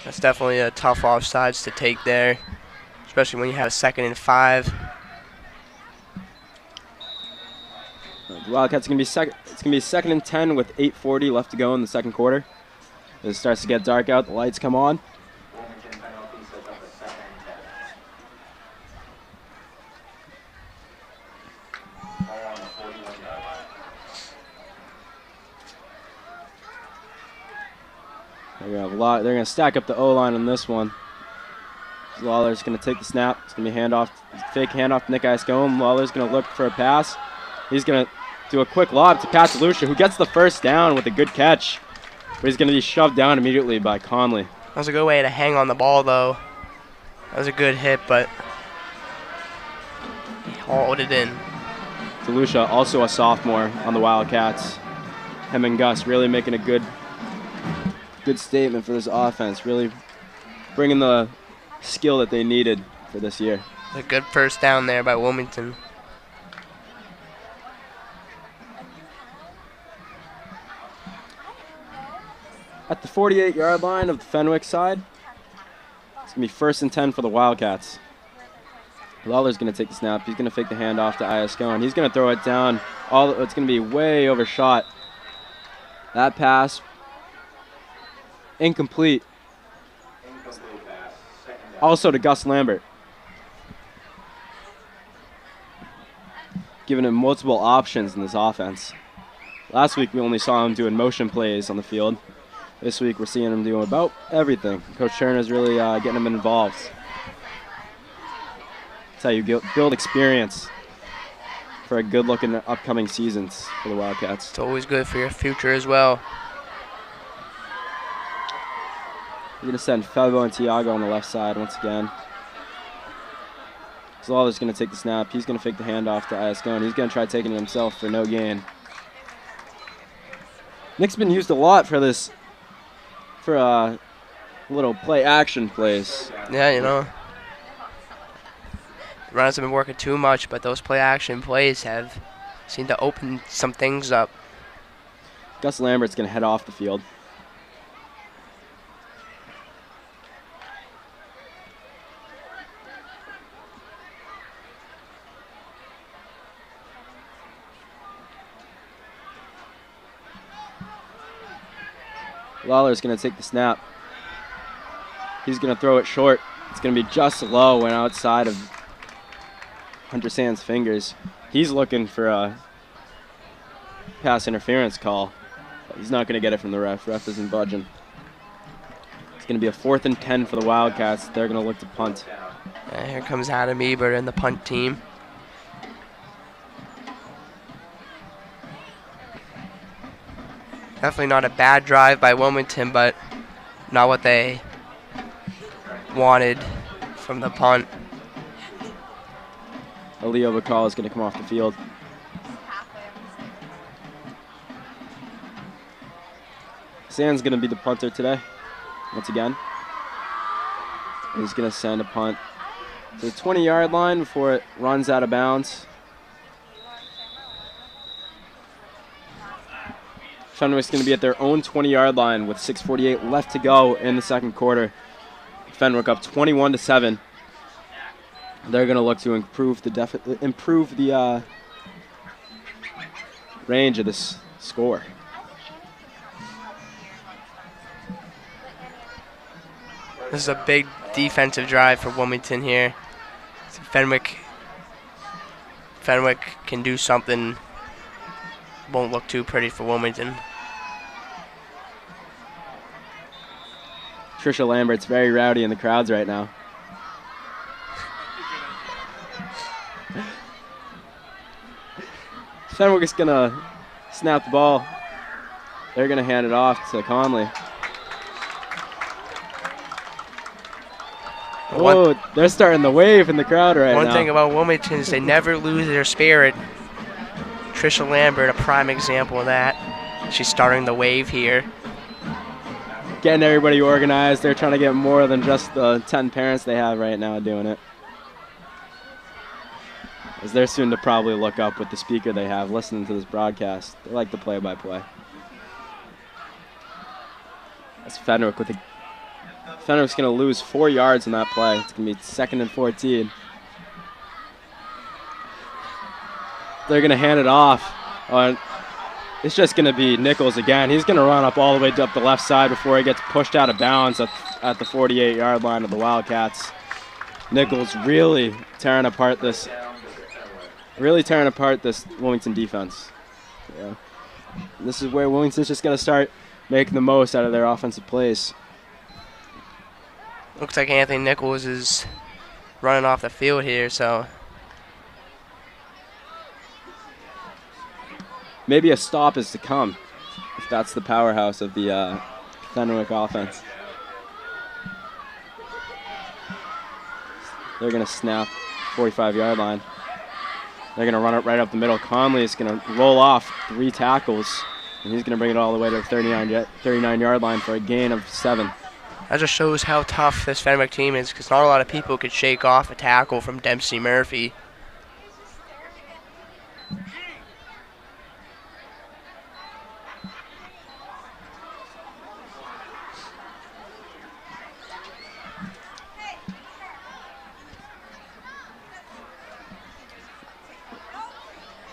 That's definitely a tough offsides to take there, especially when you have a 2nd and 5. The Wildcats are going to be second. It's going to be 2nd and 10 with 8:40 left to go in the second quarter. As it starts to get dark out, the lights come on. Wilmington penalty sets up a 2nd and 10. Ball on the 41-yard line. They're going to stack up the O-line on this one. Lawler's going to take the snap. It's going to be fake handoff to Nick Iscombe. Lawler's going to look for a pass. He's going to do a quick lob to Pat DeLucia, who gets the first down with a good catch. But he's going to be shoved down immediately by Conley. That was a good way to hang on the ball, though. That was a good hit, but he hauled it in. DeLucia, also a sophomore on the Wildcats. Him and Gus really making a good statement for this offense. Really bringing the skill that they needed for this year. A good first down there by Wilmington. At the 48-yard line of the Fenwick side, it's going to be 1st and 10 for the Wildcats. Lawler's going to take the snap. He's going to fake the handoff to Iasco, and he's going to throw it down. It's going to be way overshot. That pass, incomplete. Also to Gus Lambert. Giving him multiple options in this offense. Last week we only saw him doing motion plays on the field. This week we're seeing him doing about everything. Coach Turner's really getting him involved. That's how you build experience for a good-looking upcoming seasons for the Wildcats. It's always good for your future as well. We're going to send Felbo and Tiago on the left side once again. Lawler's going to take the snap. He's going to fake the handoff to Iascone. He's going to try taking it himself for no gain. Nick's been used a lot for this, for little play-action plays. Yeah, you know. Runners have been working too much, but those play-action plays have seemed to open some things up. Gus Lambert's going to head off the field. Lawler's going to take the snap. He's going to throw it short. It's going to be just low and outside of Hunter Sand's fingers. He's looking for a pass interference call. But he's not going to get it from the ref. Ref isn't budging. It's going to be a 4th and 10 for the Wildcats. They're going to look to punt. And here comes Adam Eber and the punt team. Definitely not a bad drive by Wilmington, but not what they wanted from the punt. Leo Bacall is going to come off the field. Sand's going to be the punter today, once again. He's going to send a punt to the 20-yard line before it runs out of bounds. Fenwick's going to be at their own 20-yard line with 6:48 left to go in the second quarter. Fenwick up 21-7. They're going to look to improve the range of this score. This is a big defensive drive for Wilmington here. So Fenwick can do something. Won't look too pretty for Wilmington. Trisha Lambert's very rowdy in the crowds right now. Fenwick is going to snap the ball. They're going to hand it off to Conley. Oh, they're starting the wave in the crowd right now. One thing about Wilmington is they never lose their spirit. Trisha Lambert, a prime example of that. She's starting the wave here. Getting everybody organized. They're trying to get more than just the 10 parents they have right now doing it. As they're soon to probably look up with the speaker they have listening to this broadcast. They like the play-by-play. That's Fenwick with a... Fenwick's going to lose 4 yards in that play. It's going to be 2nd and 14. They're going to hand it off It's just going to be Nichols again. He's going to run up all the way up the left side before he gets pushed out of bounds at the 48-yard line of the Wildcats. Nichols really tearing apart this Wilmington defense. Yeah. This is where Wilmington's just going to start making the most out of their offensive plays. Looks like Anthony Nichols is running off the field here, so maybe a stop is to come if that's the powerhouse of the Fenwick offense. They're going to snap 45-yard line. They're going to run it right up the middle. Conley is going to roll off 3 tackles, and he's going to bring it all the way to the 39-yard line for a gain of 7. That just shows how tough this Fenwick team is, because not a lot of people could shake off a tackle from Dempsey Murphy.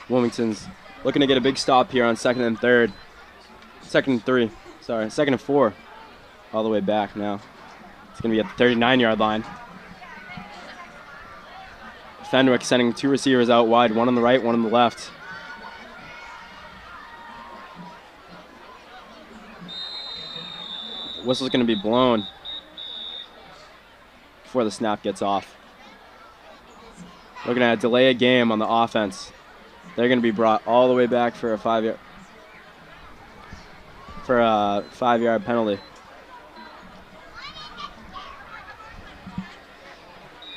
Wilmington's looking to get a big stop here on 2nd and 4. All the way back now. It's going to be at the 39-yard line. Fenwick sending 2 receivers out wide, one on the right, one on the left. The whistle's going to be blown before the snap gets off. We're going to delay a game on the offense. They're going to be brought all the way back for a 5-yard penalty.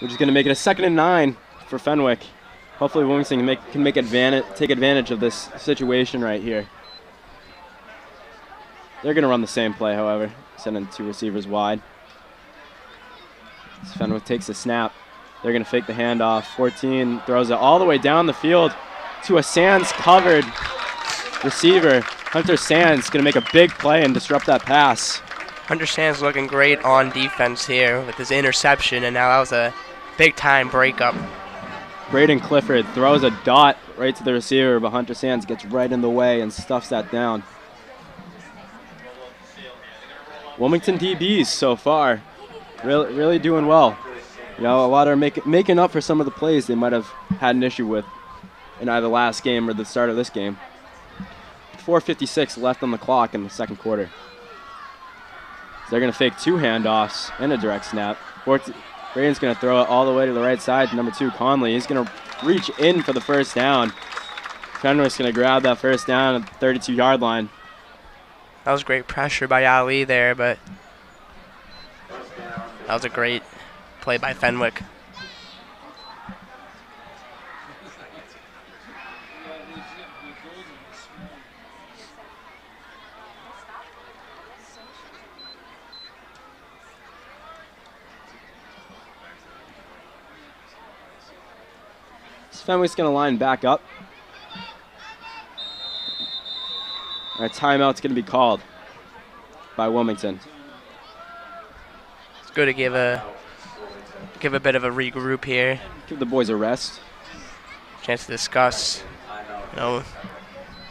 We're just going to make it a 2nd and 9 for Fenwick. Hopefully Wilmington can take advantage of this situation right here. They're going to run the same play, however, sending 2 receivers wide. As Fenwick takes the snap. They're going to fake the handoff. 14 throws it all the way down the field to a Sands-covered receiver. Hunter Sands going to make a big play and disrupt that pass. Hunter Sands looking great on defense here with his interception, and now that was a big-time breakup. Braden Clifford throws a dot right to the receiver, but Hunter Sands gets right in the way and stuffs that down. Wilmington DBs so far really doing well. You know, a lot are making up for some of the plays they might have had an issue with in either last game or the start of this game. 4:56 left on the clock in the second quarter. So they're going to fake 2 handoffs and a direct snap. Braden's going to throw it all the way to the right side to number 2, Conley. He's going to reach in for the first down. Fenwick's going to grab that first down at the 32-yard line. That was great pressure by Ali there, but that was a great play by Fenwick. Fenwick's going to line back up. Our timeout's going to be called by Wilmington. It's good to give a bit of a regroup here. Give the boys a rest. Chance to discuss. You know, I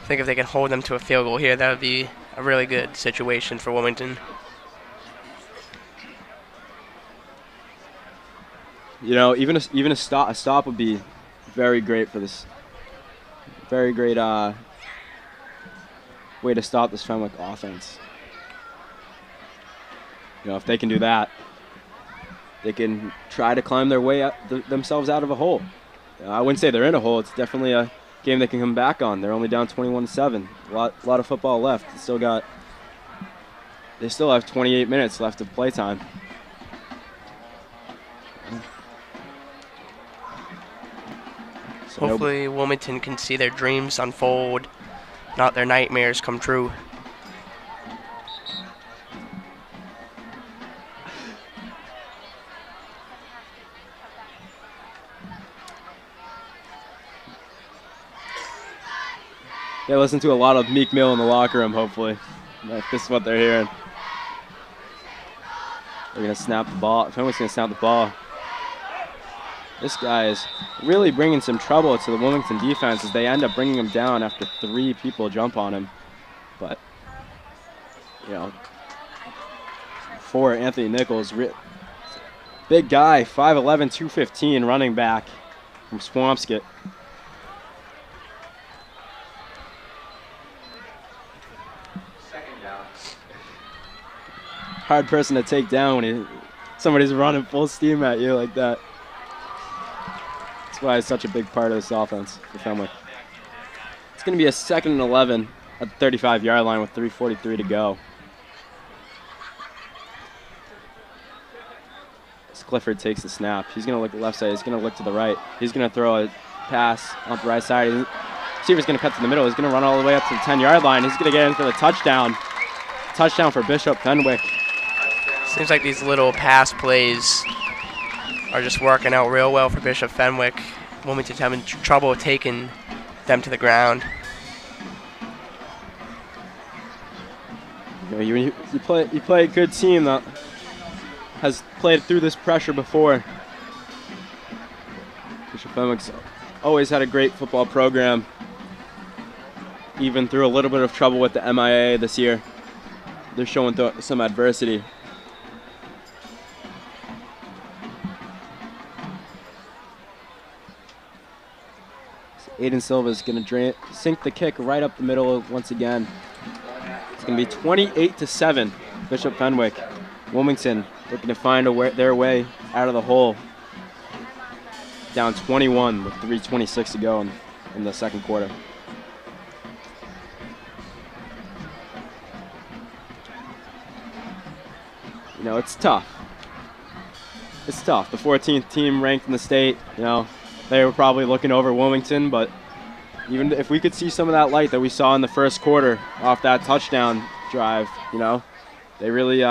think if they could hold them to a field goal here, that would be a really good situation for Wilmington. You know, even a stop would be very great for this. Very great way to stop this Fenwick offense. You know, if they can do that, they can try to climb their way themselves out of a hole. I wouldn't say they're in a hole. It's definitely a game they can come back on. They're only down 21-7. A lot of football left. They still have 28 minutes left of playtime. Hopefully Wilmington can see their dreams unfold, not their nightmares come true. They listen to a lot of Meek Mill in the locker room, hopefully. This is what they're hearing. They're going to snap the ball. Fenwick's going to snap the ball. This guy is really bringing some trouble to the Wilmington defense as they end up bringing him down after 3 people jump on him. But, you know, for Anthony Nichols, big guy, 5'11", 215, running back from Swampscott. Hard person to take down when somebody's running full steam at you like that. That's why it's such a big part of this offense for Fenwick. It's going to be a 2nd and 11 at the 35-yard line with 3:43 to go. As Clifford takes the snap, he's going to look to the left side. He's going to look to the right. He's going to throw a pass on the right side. Receiver's going to cut to the middle. He's going to run all the way up to the 10-yard line. He's going to get in for the touchdown. Touchdown for Bishop Fenwick. Seems like these little pass plays are just working out real well for Bishop Fenwick. Wilmington's having trouble taking them to the ground. You play a good team that has played through this pressure before. Bishop Fenwick's always had a great football program, even through a little bit of trouble with the MIA this year. They're showing some adversity. Aiden Silva is going to sink the kick right up the middle once again. It's going to be 28-7, Bishop Fenwick. Wilmington looking to find their way out of the hole. Down 21 with 3:26 to go in the second quarter. You know, it's tough. It's tough. The 14th team ranked in the state, you know, they were probably looking over Wilmington, but even if we could see some of that light that we saw in the first quarter off that touchdown drive, you know, they really,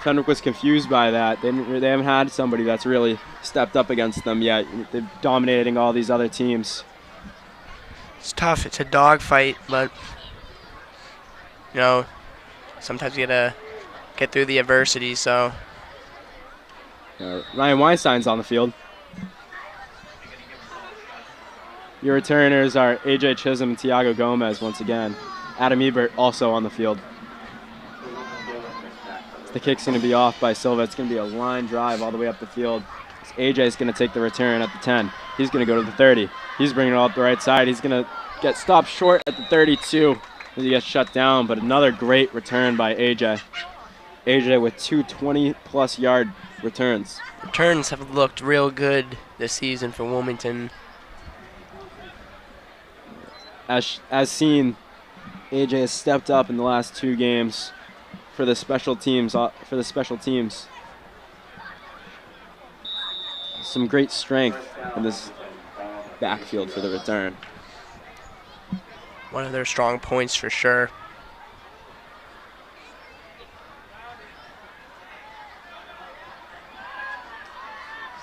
Fenwick was confused by that. They haven't had somebody that's really stepped up against them yet. They're dominating all these other teams. It's tough. It's a dogfight, but, you know, sometimes you gotta get through the adversity, so. Ryan Weinstein's on the field. Your returners are AJ Chisholm and Tiago Gomez once again. Adam Ebert also on the field. The kick's going to be off by Silva. It's going to be a line drive all the way up the field. AJ's going to take the return at the 10. He's going to go to the 30. He's bringing it all up the right side. He's going to get stopped short at the 32 as he gets shut down, but another great return by AJ. AJ with 2 20-plus yard returns. Returns have looked real good this season for Wilmington. As seen, AJ has stepped up in the last 2 games for the special teams. Some great strength in this backfield for the return. One of their strong points for sure.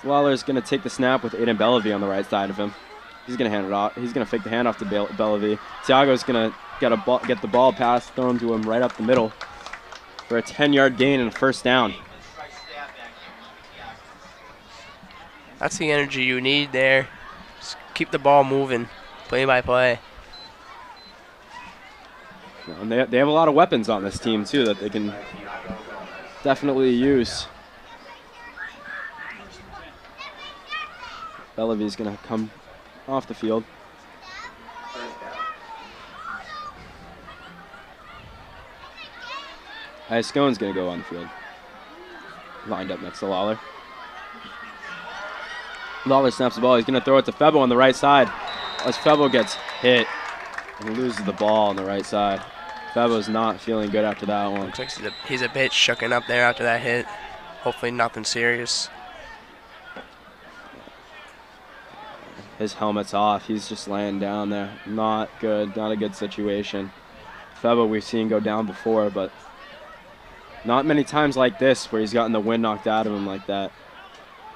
Lawler's going to take the snap with Aiden Bellavy on the right side of him. He's going to hand it off. He's going to fake the handoff to Bellavy. Tiago's going to get the ball pass thrown to him right up the middle for a 10-yard gain and a first down. That's the energy you need there. Just keep the ball moving, play by play. And they have a lot of weapons on this team, too, that they can definitely use. Bellavy's going to come off the field. Scone's going to go on the field. Lined up next to Lawler. Lawler snaps the ball. He's going to throw it to Febo on the right side. As Febo gets hit and loses the ball on the right side. Febo's not feeling good after that one. Looks like he's a bit shooken up there after that hit. Hopefully nothing serious. His helmet's off. He's just laying down there. Not good. Not a good situation. Febo we've seen go down before, but not many times like this where he's gotten the wind knocked out of him like that.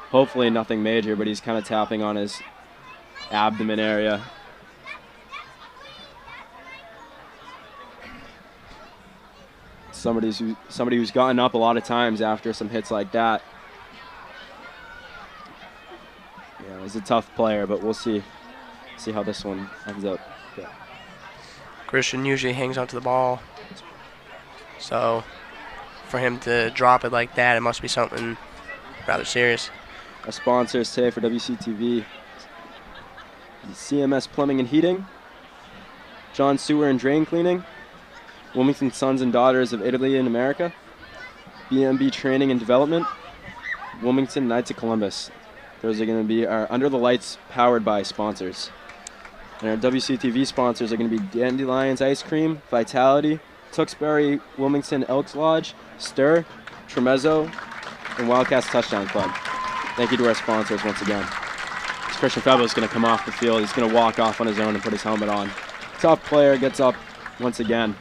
Hopefully nothing major, but he's kind of tapping on his abdomen area. Somebody who's gotten up a lot of times after some hits like that. is a tough player, but we'll see how this one ends up. Yeah. Christian usually hangs onto the ball, so for him to drop it like that, it must be something rather serious. Our sponsors today for WCTV: CMS Plumbing and Heating, John Sewer and Drain Cleaning, Wilmington Sons and Daughters of Italy in America, BMB Training and Development, Wilmington Knights of Columbus. Those are going to be our Under the Lights powered by sponsors. And our WCTV sponsors are going to be Dandelions Ice Cream, Vitality, Tewksbury Wilmington Elks Lodge, Stir, Tremezzo, and Wildcats Touchdown Club. Thank you to our sponsors once again. Christian Febo is going to come off the field. He's going to walk off on his own and put his helmet on. Tough player gets up once again.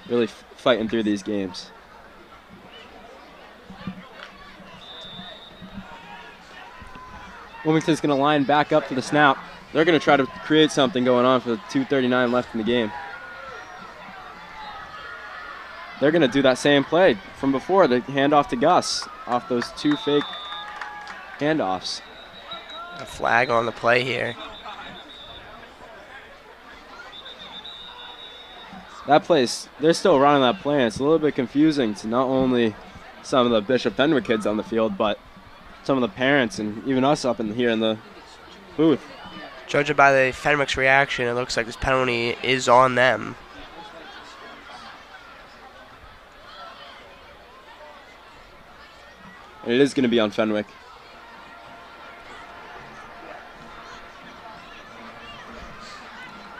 Really fighting through these games. Wilmington's going to line back up for the snap. They're going to try to create something going on for the 2:39 left in the game. They're going to do that same play from before, the handoff to Gus off those 2 fake handoffs. A flag on the play here. That place, they're still running that play, and it's a little bit confusing to not only some of the Bishop Fenwick kids on the field, but some of the parents and even us up in here in the booth. Judging by the Fenwick's reaction, it looks like this penalty is on them. And it is going to be on Fenwick.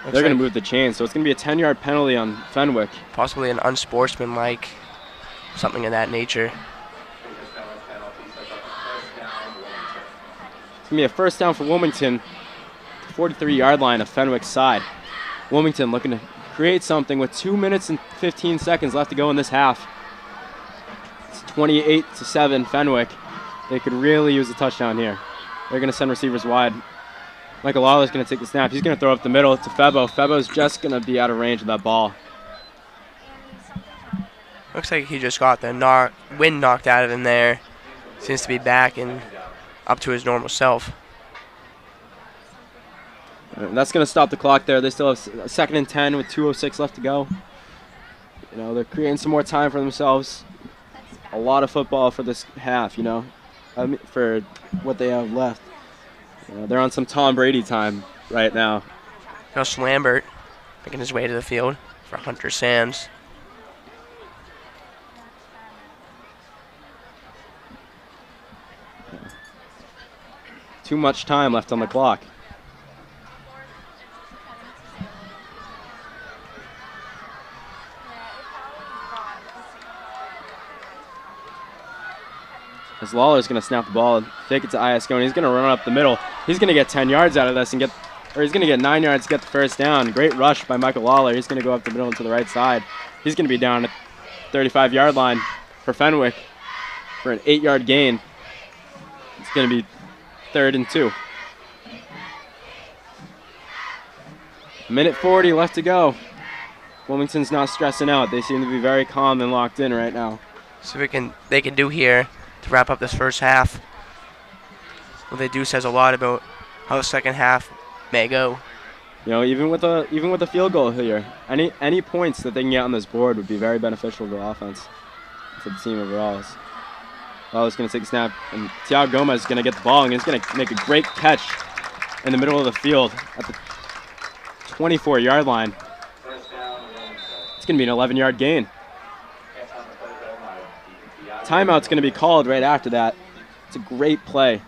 They're going to move the chain, so it's going to be a 10-yard penalty on Fenwick. Possibly an unsportsmanlike, something of that nature. It's going to be a first down for Wilmington, 43-yard line of Fenwick's side. Wilmington looking to create something with 2 minutes and 15 seconds left to go in this half. It's 28-7 Fenwick. They could really use a touchdown here. They're going to send receivers wide. Michael Lawler's going to take the snap. He's going to throw up the middle to Febo. Febo's just going to be out of range of that ball. Looks like he just got the wind knocked out of him there. Seems to be back and up to his normal self. And that's going to stop the clock there. They still have a 2nd and 10 with 2:06 left to go. You know, they're creating some more time for themselves. A lot of football for this half, you know, for what they have left. You know, they're on some Tom Brady time right now. Gus Lambert making his way to the field for Hunter Sands. Too much time left on the clock. As Lawler's going to snap the ball and fake it to Iascone. He's going to run up the middle. He's going to get 10 yards out of this and he's going to get 9 yards to get the first down. Great rush by Michael Lawler. He's going to go up the middle and to the right side. He's going to be down at 35-yard line for Fenwick for an 8-yard gain. It's going to be 3rd and 2. 1:40 left to go. Wilmington's not stressing out. They seem to be very calm and locked in right now. So they can do here to wrap up this first half. What they do says a lot about how the second half may go. You know, even with a field goal here, any points that they can get on this board would be very beneficial to the offense, to the team overall. Lawler's going to take a snap, and Tiago Gomez is going to get the ball, and he's going to make a great catch in the middle of the field at the 24-yard line. It's going to be an 11-yard gain. Timeout's going to be called right after that. It's a great play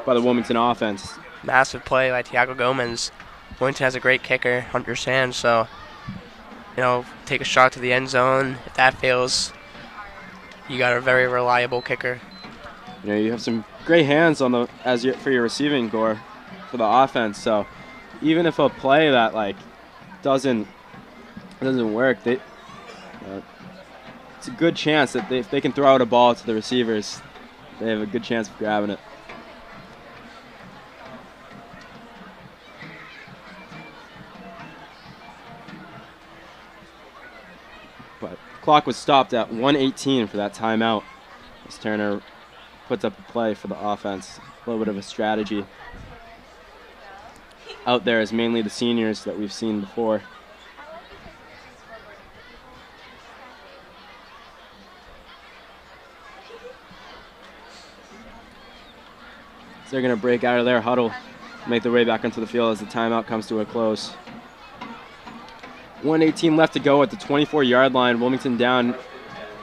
by the Wilmington offense. Massive play by Tiago Gomez. Wilmington has a great kicker, Hunter Sands, so, you know, take a shot to the end zone. If that fails, you got a very reliable kicker. You know, you have some great hands on for your receiving core for the offense. So even if a play that doesn't work, it's a good chance that if they can throw out a ball to the receivers, they have a good chance of grabbing it. But Clock was stopped at 1:18 for that timeout. As Turner puts up a play for the offense. A little bit of a strategy. Out there is mainly the seniors that we've seen before. So they're going to break out of their huddle, make their way back onto the field as the timeout comes to a close. 1:18 left to go at the 24-yard line. Wilmington down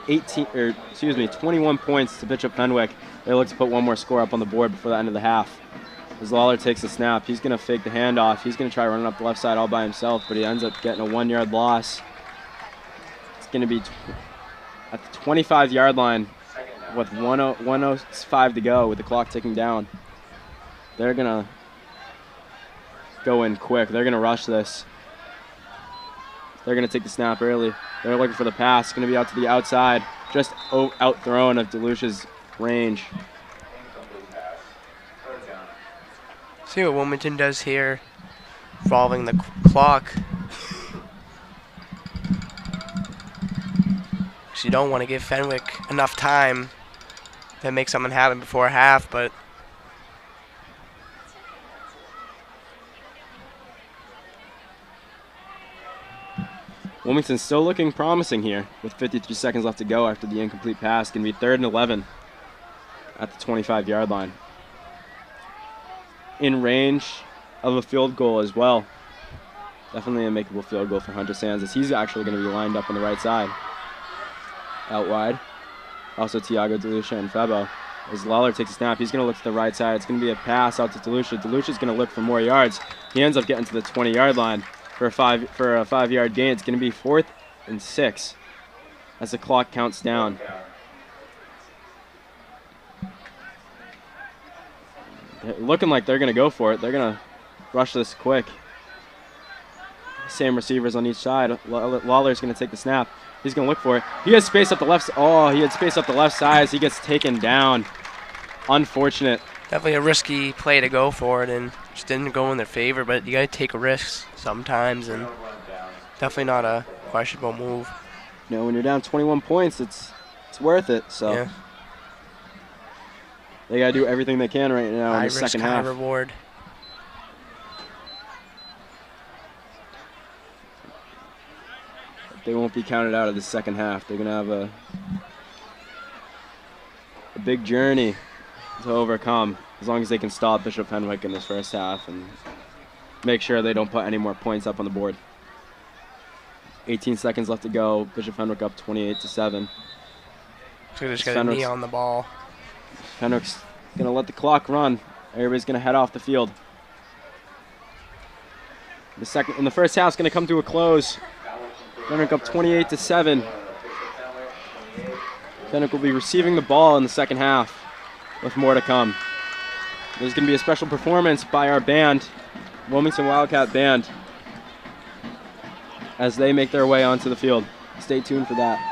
21 points to Bishop Fenwick. They look to put one more score up on the board before the end of the half. As Lawler takes the snap, he's going to fake the handoff. He's going to try running up the left side all by himself, but he ends up getting a 1-yard loss. It's going to be at the 25-yard line with 1:05 to go with the clock ticking down. They're going to go in quick. They're going to rush this. They're going to take the snap early. They're looking for the pass. It's going to be out to the outside. Just out-thrown of DeLucia's range. See what Wilmington does here, following the clock. So you don't want to give Fenwick enough time to make something happen before half, but Wilmington's still looking promising here with 53 seconds left to go after the incomplete pass. Going to be 3rd and 11 at the 25-yard line. In range of a field goal as well. Definitely a makeable field goal for Hunter Sands as he's actually going to be lined up on the right side. Out wide. Also Tiago DeLucia and Febo. As Lawler takes a snap, he's going to look to the right side. It's going to be a pass out to DeLucia. DeLucia's going to look for more yards. He ends up getting to the 20-yard line for a 5-yard gain. It's going to be 4th and 6 as the clock counts down. Looking like they're going to go for it. They're going to rush this quick. Same receivers on each side. Lawler's going to take the snap. He's going to look for it. He has space up the left. Oh, he had space up the left side as he gets taken down. Unfortunate. definitely a risky play to go for it, and just didn't go in their favor. But you got to take risks sometimes, and definitely not a questionable move. You know, when you're down 21 points, it's worth it. So yeah. They got to do everything they can right now in the second half. High reward. They won't be counted out of the second half. They're going to have a big journey to overcome as long as they can stop Bishop Fenwick in this first half and make sure they don't put any more points up on the board. 18 seconds left to go. Bishop Fenwick up 28-7. So they just got a knee on the ball. Fenwick's going to let the clock run. Everybody's going to head off the field. In the first half is going to come to a close. Fenwick up 28-7. Fenwick will be receiving the ball in the second half with more to come. There's going to be a special performance by our band, Wilmington Wildcat Band, as they make their way onto the field. Stay tuned for that.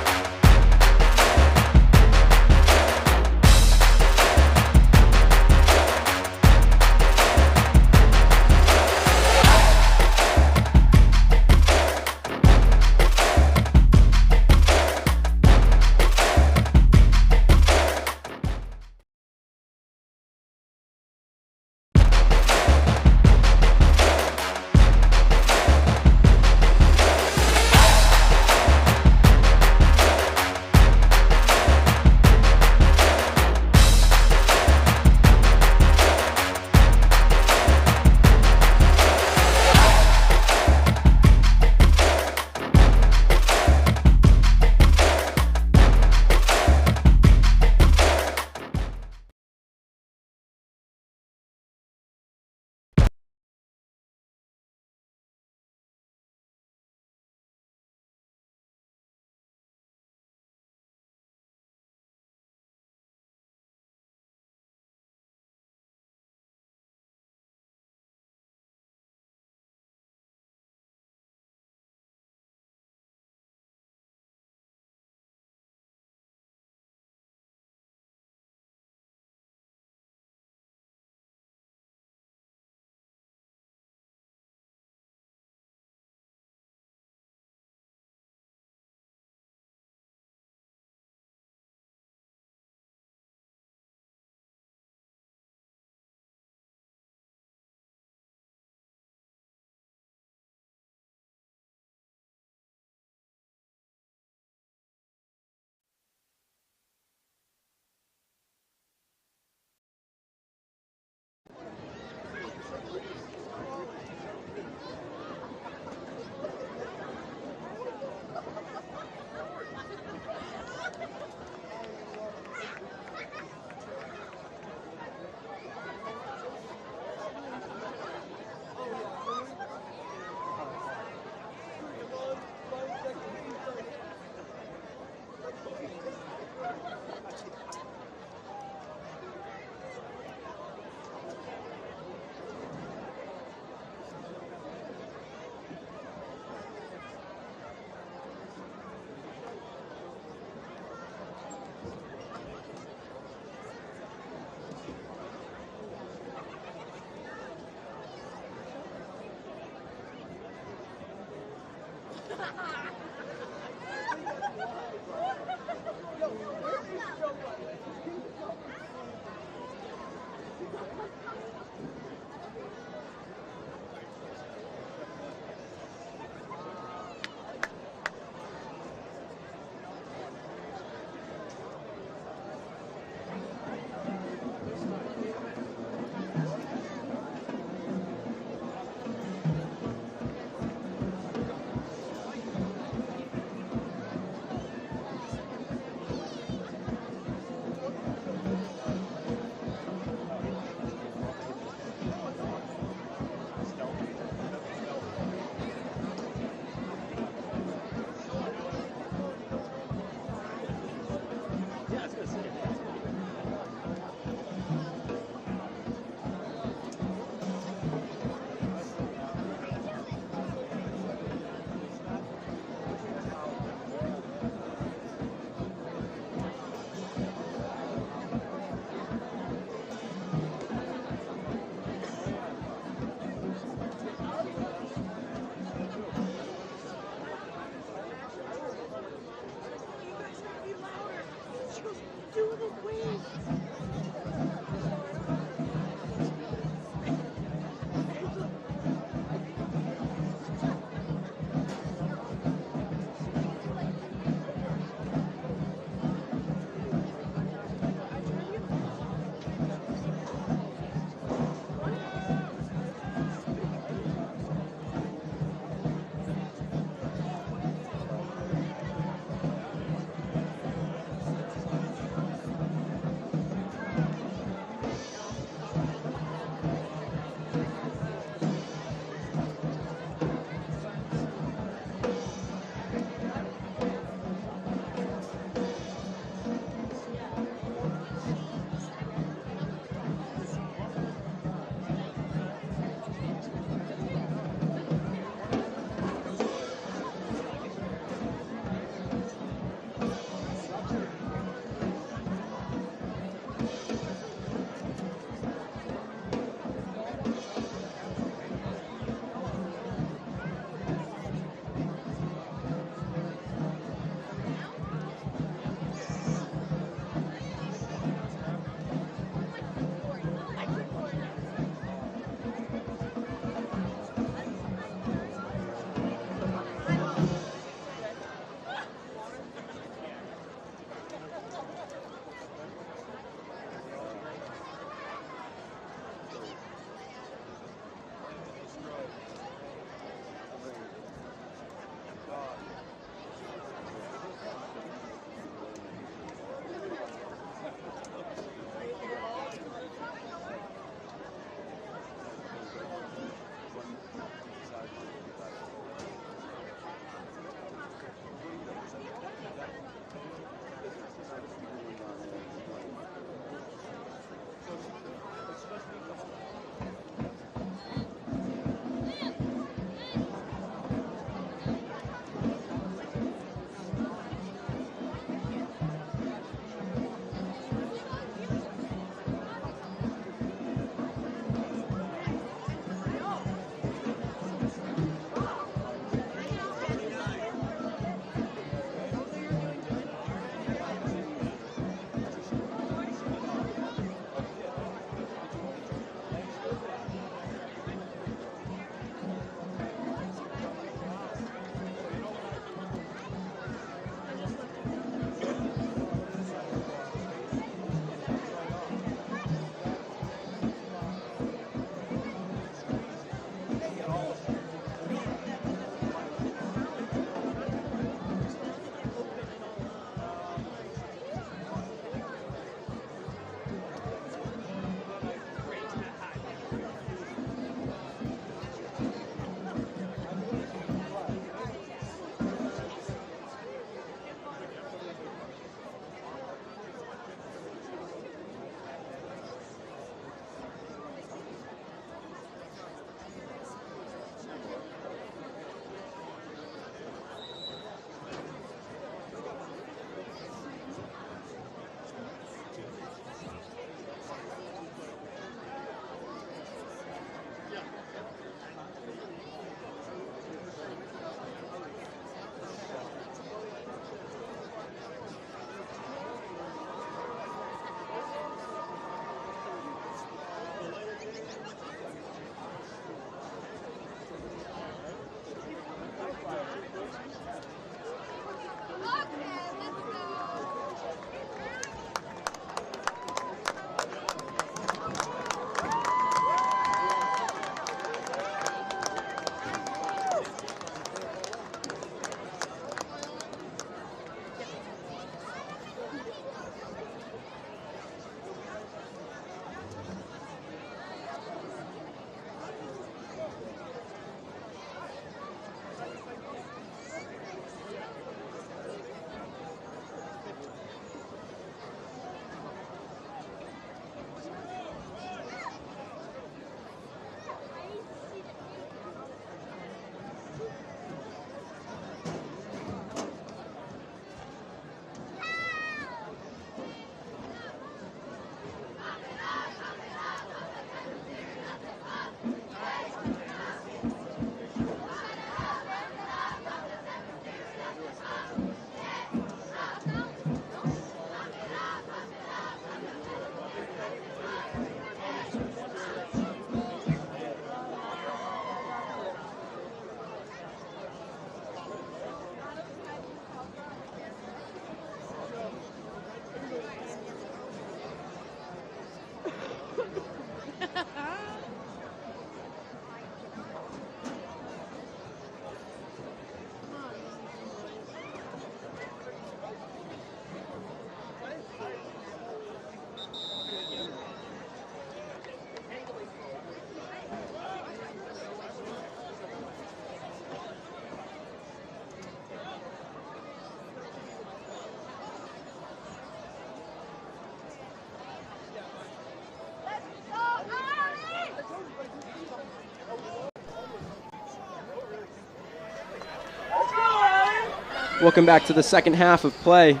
Welcome back to the second half of play.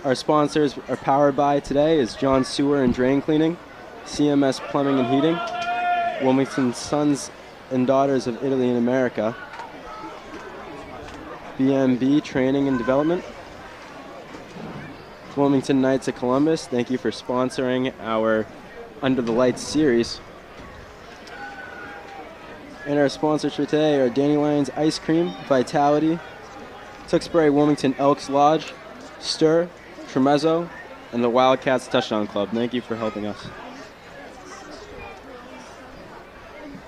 Our sponsors are powered by today is John Sewer and Drain Cleaning, CMS Plumbing and Heating, Wilmington Sons and Daughters of Italy and America, BMB Training and Development, Wilmington Knights of Columbus. Thank you for sponsoring our Under the Lights series. And our sponsors for today are Dandelions Ice Cream, Vitality, Tewksbury Wilmington Elks Lodge, Stir, Tremezzo, and the Wildcats Touchdown Club. Thank you for helping us.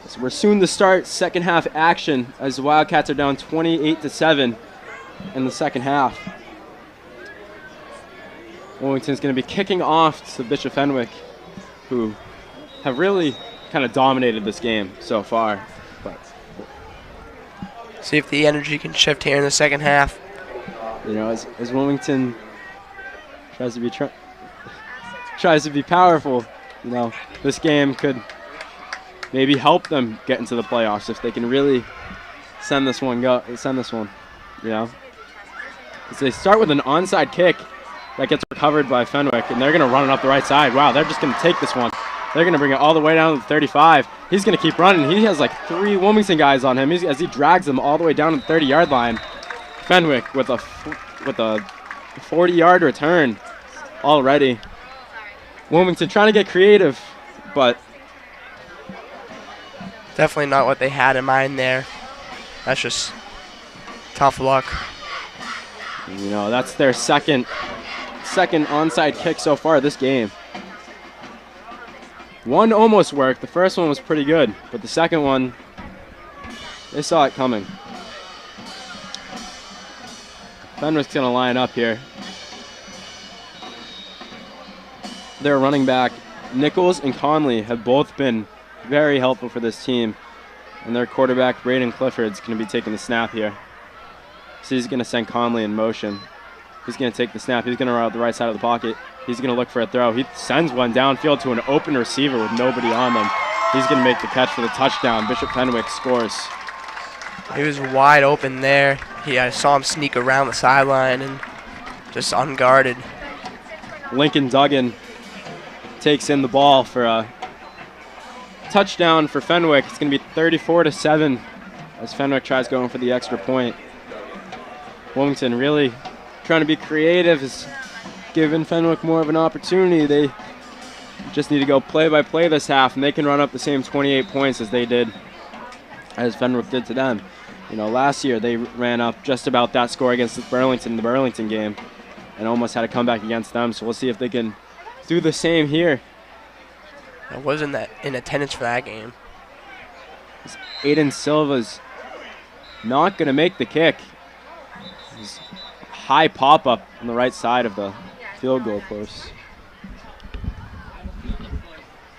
So we're soon to start second half action as the Wildcats are down 28-7 in the second half. Wilmington's going to be kicking off to Bishop Fenwick, who have really kind of dominated this game so far. But see if the energy can shift here in the second half. You know, as Wilmington tries to be powerful, you know, this game could maybe help them get into the playoffs if they can really send this one, you know. As they start with an onside kick that gets recovered by Fenwick, and they're going to run it up the right side. Wow, they're just going to take this one. They're going to bring it all the way down to the 35. He's going to keep running. He has like 3 Wilmington guys on him as he drags them all the way down to the 30-yard line. Fenwick with a 40-yard return already. Wilmington trying to get creative, but definitely not what they had in mind there. That's just tough luck. You know, that's their second onside kick so far this game. One almost worked. The first one was pretty good, but the second one, they saw it coming. Fenwick's going to line up here. Their running back, Nichols and Conley, have both been very helpful for this team. And their quarterback, Braden Clifford's going to be taking the snap here. So he's going to send Conley in motion. He's going to take the snap. He's going to run out the right side of the pocket. He's going to look for a throw. He sends one downfield to an open receiver with nobody on them. He's going to make the catch for the touchdown. Bishop Fenwick scores. He was wide open there. I saw him sneak around the sideline and just unguarded. Lincoln Duggan takes in the ball for a touchdown for Fenwick. It's going to be 34-7 as Fenwick tries going for the extra point. Wilmington really trying to be creative, is giving Fenwick more of an opportunity. They just need to go play by play this half, and they can run up the same 28 points as Fenwick did to them. You know, last year they ran up just about that score against Burlington in the Burlington game and almost had a comeback against them. So we'll see if they can do the same here. I wasn't in attendance for that game. Aiden Silva's not going to make the kick. High pop-up on the right side of the field goal post.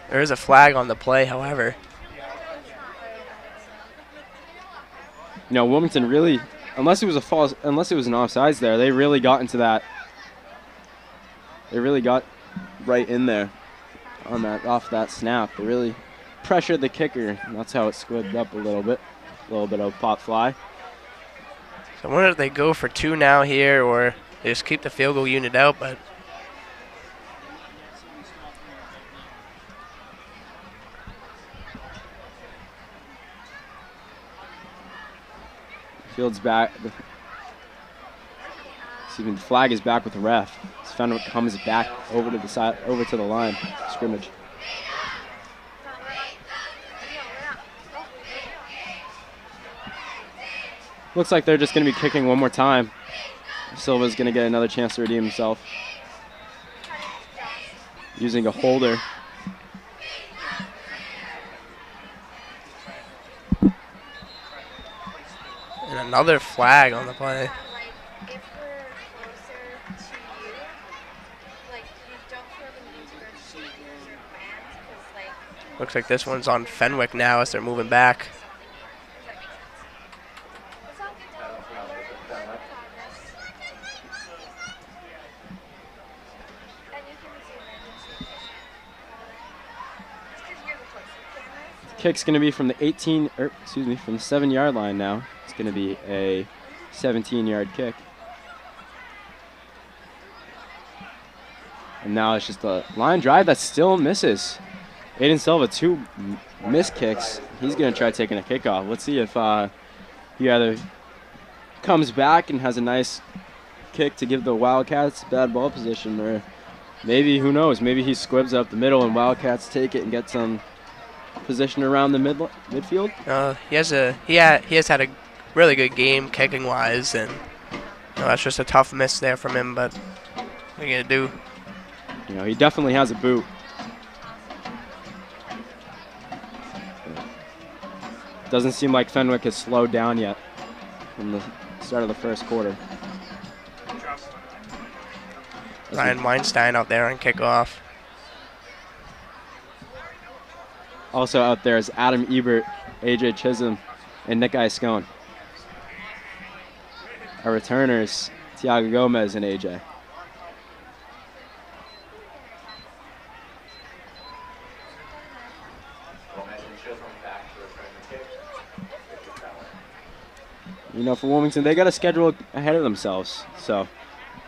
There is a flag on the play, however. You know, Wilmington really, unless it was an offsides there, they really got into that. They really got right in there on that, off that snap. They really pressured the kicker, and that's how it squibbed up a little bit of pop fly. So I wonder if they go for 2 now here, or they just keep the field goal unit out, but Field's back. The flag is back with the ref. Fenwick comes back over to the side, over to the line scrimmage. Looks like they're just going to be kicking one more time. Silva's going to get another chance to redeem himself using a holder. And another flag on the play. Looks like this one's on Fenwick now as they're moving back. Kick's going to be from the from the 7-yard line now. It's going to be a 17-yard kick. And now it's just a line drive that still misses. Aiden Silva, 2 missed kicks. He's going to try taking a kickoff. Let's see if he either comes back and has a nice kick to give the Wildcats bad ball position, or maybe, who knows, maybe he squibs up the middle and Wildcats take it and get some position around the midfield. He has had a really good game kicking wise, and that's just a tough miss there from him. But what are you gonna do? You know, he definitely has a boot. Doesn't seem like Fenwick has slowed down yet from the start of the first quarter. Ryan Weinstein out there on kickoff. Also out there is Adam Ebert, AJ Chisholm, and Nick Iscone. Our returners, Tiago Gomez and AJ. You know, for Wilmington, they got a schedule ahead of themselves. So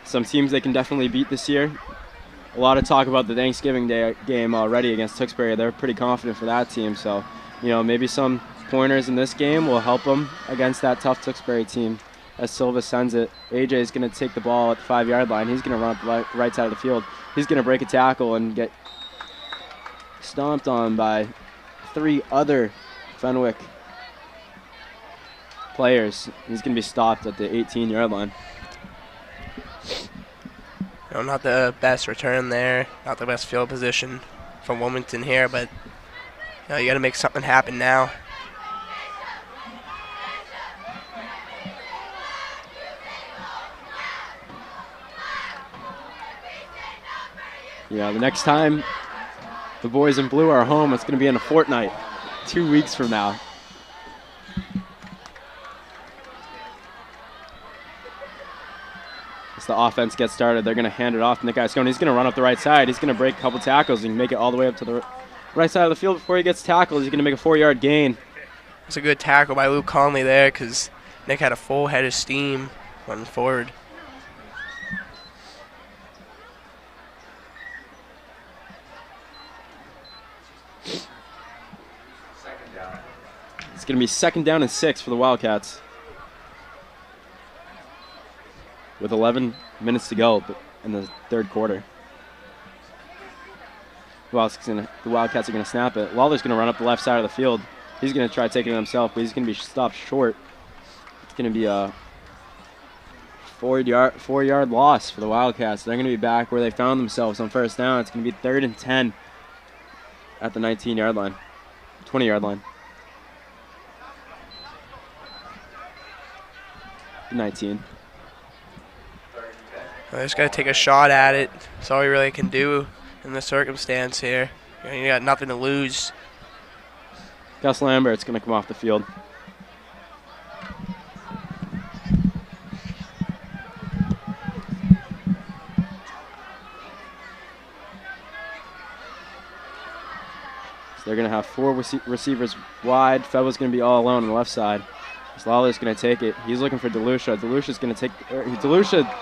some teams they can definitely beat this year. A lot of talk about the Thanksgiving Day game already against Tewksbury. They're pretty confident for that team. So, you know, maybe some pointers in this game will help them against that tough Tewksbury team. As Silva sends it, AJ is going to take the ball at the 5-yard line. He's going to run up the right side of the field. He's going to break a tackle and get stomped on by 3 other Fenwick players. He's going to be stopped at the 18-yard line. Not the best return there, not the best field position from Wilmington here, but you got to make something happen now. Yeah, the next time the boys in blue are home, it's going to be in a fortnight, 2 weeks from now. As the offense gets started, they're going to hand it off to Nick Iscone. He's going to run up the right side. He's going to break a couple tackles and make it all the way up to the right side of the field. Before he gets tackled, he's going to make a 4-yard gain. It's a good tackle by Luke Conley there, because Nick had a full head of steam running forward. It's going to be 2nd down and 6 for the Wildcats, with 11 minutes to go in the third quarter. The Wildcats are going to snap it. Lawler's going to run up the left side of the field. He's going to try taking it himself, but he's going to be stopped short. It's going to be a 4-yard loss for the Wildcats. They're going to be back where they found themselves on first down. It's going to be 3rd and 10 at the 19-yard line, 20-yard line. 19. I just got to take a shot at it. That's all we really can do in this circumstance here. You got nothing to lose. Gus Lambert's going to come off the field. So they're going to have 4 receivers wide. Feble's going to be all alone on the left side. Lawler's going to take it. He's looking for DeLucia. DeLucia's going to take. DeLucia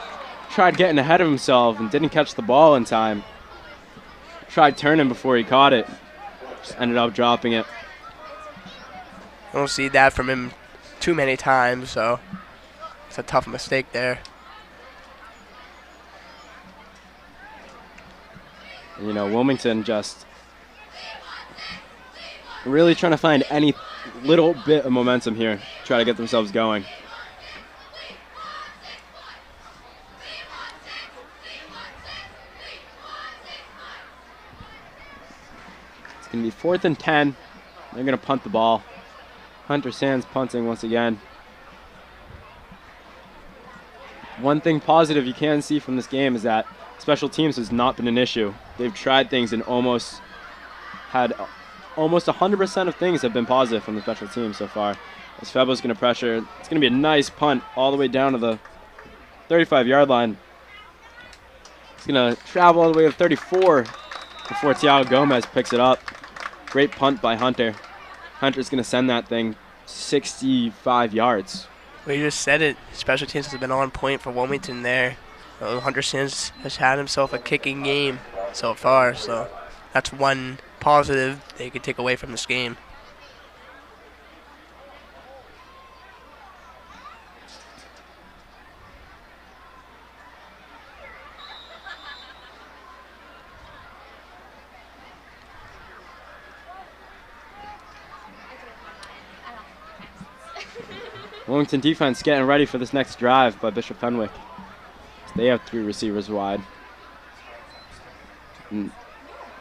tried getting ahead of himself and didn't catch the ball in time. Tried turning before he caught it. Just ended up dropping it. I don't see that from him too many times, so it's a tough mistake there. And, you know, Wilmington just really trying to find any little bit of momentum here, try to get themselves going. It's going to be 4th and 10. They're going to punt the ball. Hunter Sands punting once again. One thing positive you can see from this game is that special teams has not been an issue. They've tried things and almost 100% of things have been positive from the special team so far. As Feble's going to pressure, it's going to be a nice punt all the way down to the 35-yard line. It's going to travel all the way to 34 before Thiago Gomez picks it up. Great punt by Hunter. Hunter's going to send that thing 65 yards. Well, you just said it. Special teams has been on point for Wilmington there. Hunter Sands has had himself a kicking game so far, so that's one positive they could take away from this game. Wilmington defense getting ready for this next drive by Bishop Fenwick. They have 3 receivers wide. And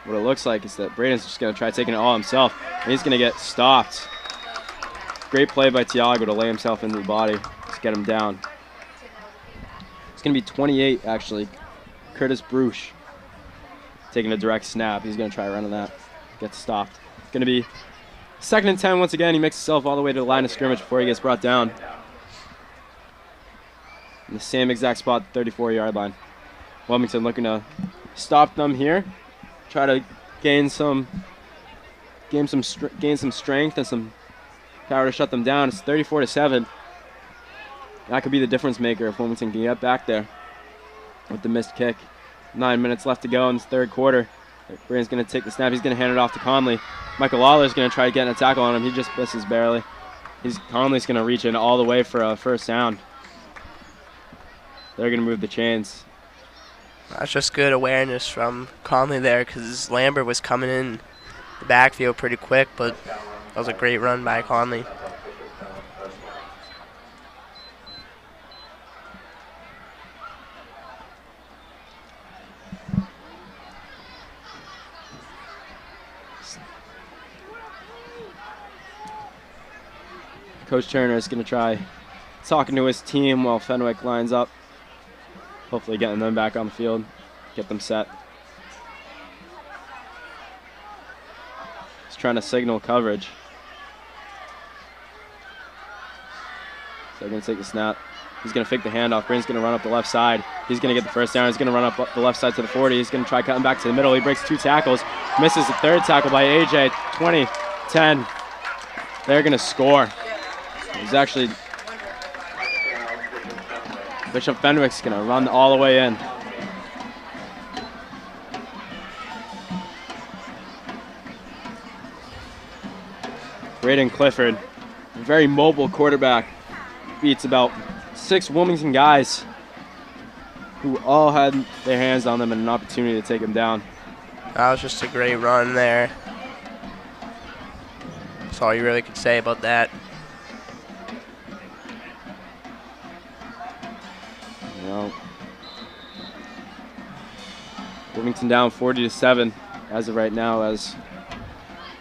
what it looks like is that Braden's just going to try taking it all himself. And he's going to get stopped. Great play by Thiago to lay himself into the body. Just get him down. It's going to be 28, actually. Curtis Bruch taking a direct snap. He's going to try running that. Gets stopped. It's going to be 2nd and 10 once again. He makes himself all the way to the line of scrimmage before he gets brought down. In the same exact spot, 34-yard line. Wilmington looking to stop them here. Try to gain some strength and some power to shut them down. It's 34-7. That could be the difference maker if Wilmington can get back there with the missed kick. 9 minutes left to go in this 3rd quarter. Braden's going to take the snap. He's going to hand it off to Conley. Michael Lawler's going to try to get a tackle on him. He just misses barely. Conley's going to reach in all the way for a first down. They're going to move the chains. That's just good awareness from Conley there, because Lambert was coming in the backfield pretty quick, but that was a great run by Conley. Coach Turner is going to try talking to his team while Fenwick lines up. Hopefully getting them back on the field, get them set. He's trying to signal coverage. So they're going to take the snap. He's going to fake the handoff. Braden's going to run up the left side. He's going to get the first down. He's going to run up the left side to the 40. He's going to try cutting back to the middle. He breaks 2 tackles. Misses the 3rd tackle by AJ. 20-10. They're going to score. He's actually... Bishop Fenwick's going to run all the way in. Braden Clifford, a very mobile quarterback, beats about 6 Wilmington guys who all had their hands on them and an opportunity to take him down. That was just a great run there. That's all you really could say about that. You know, Wilmington down 40-7 as of right now, as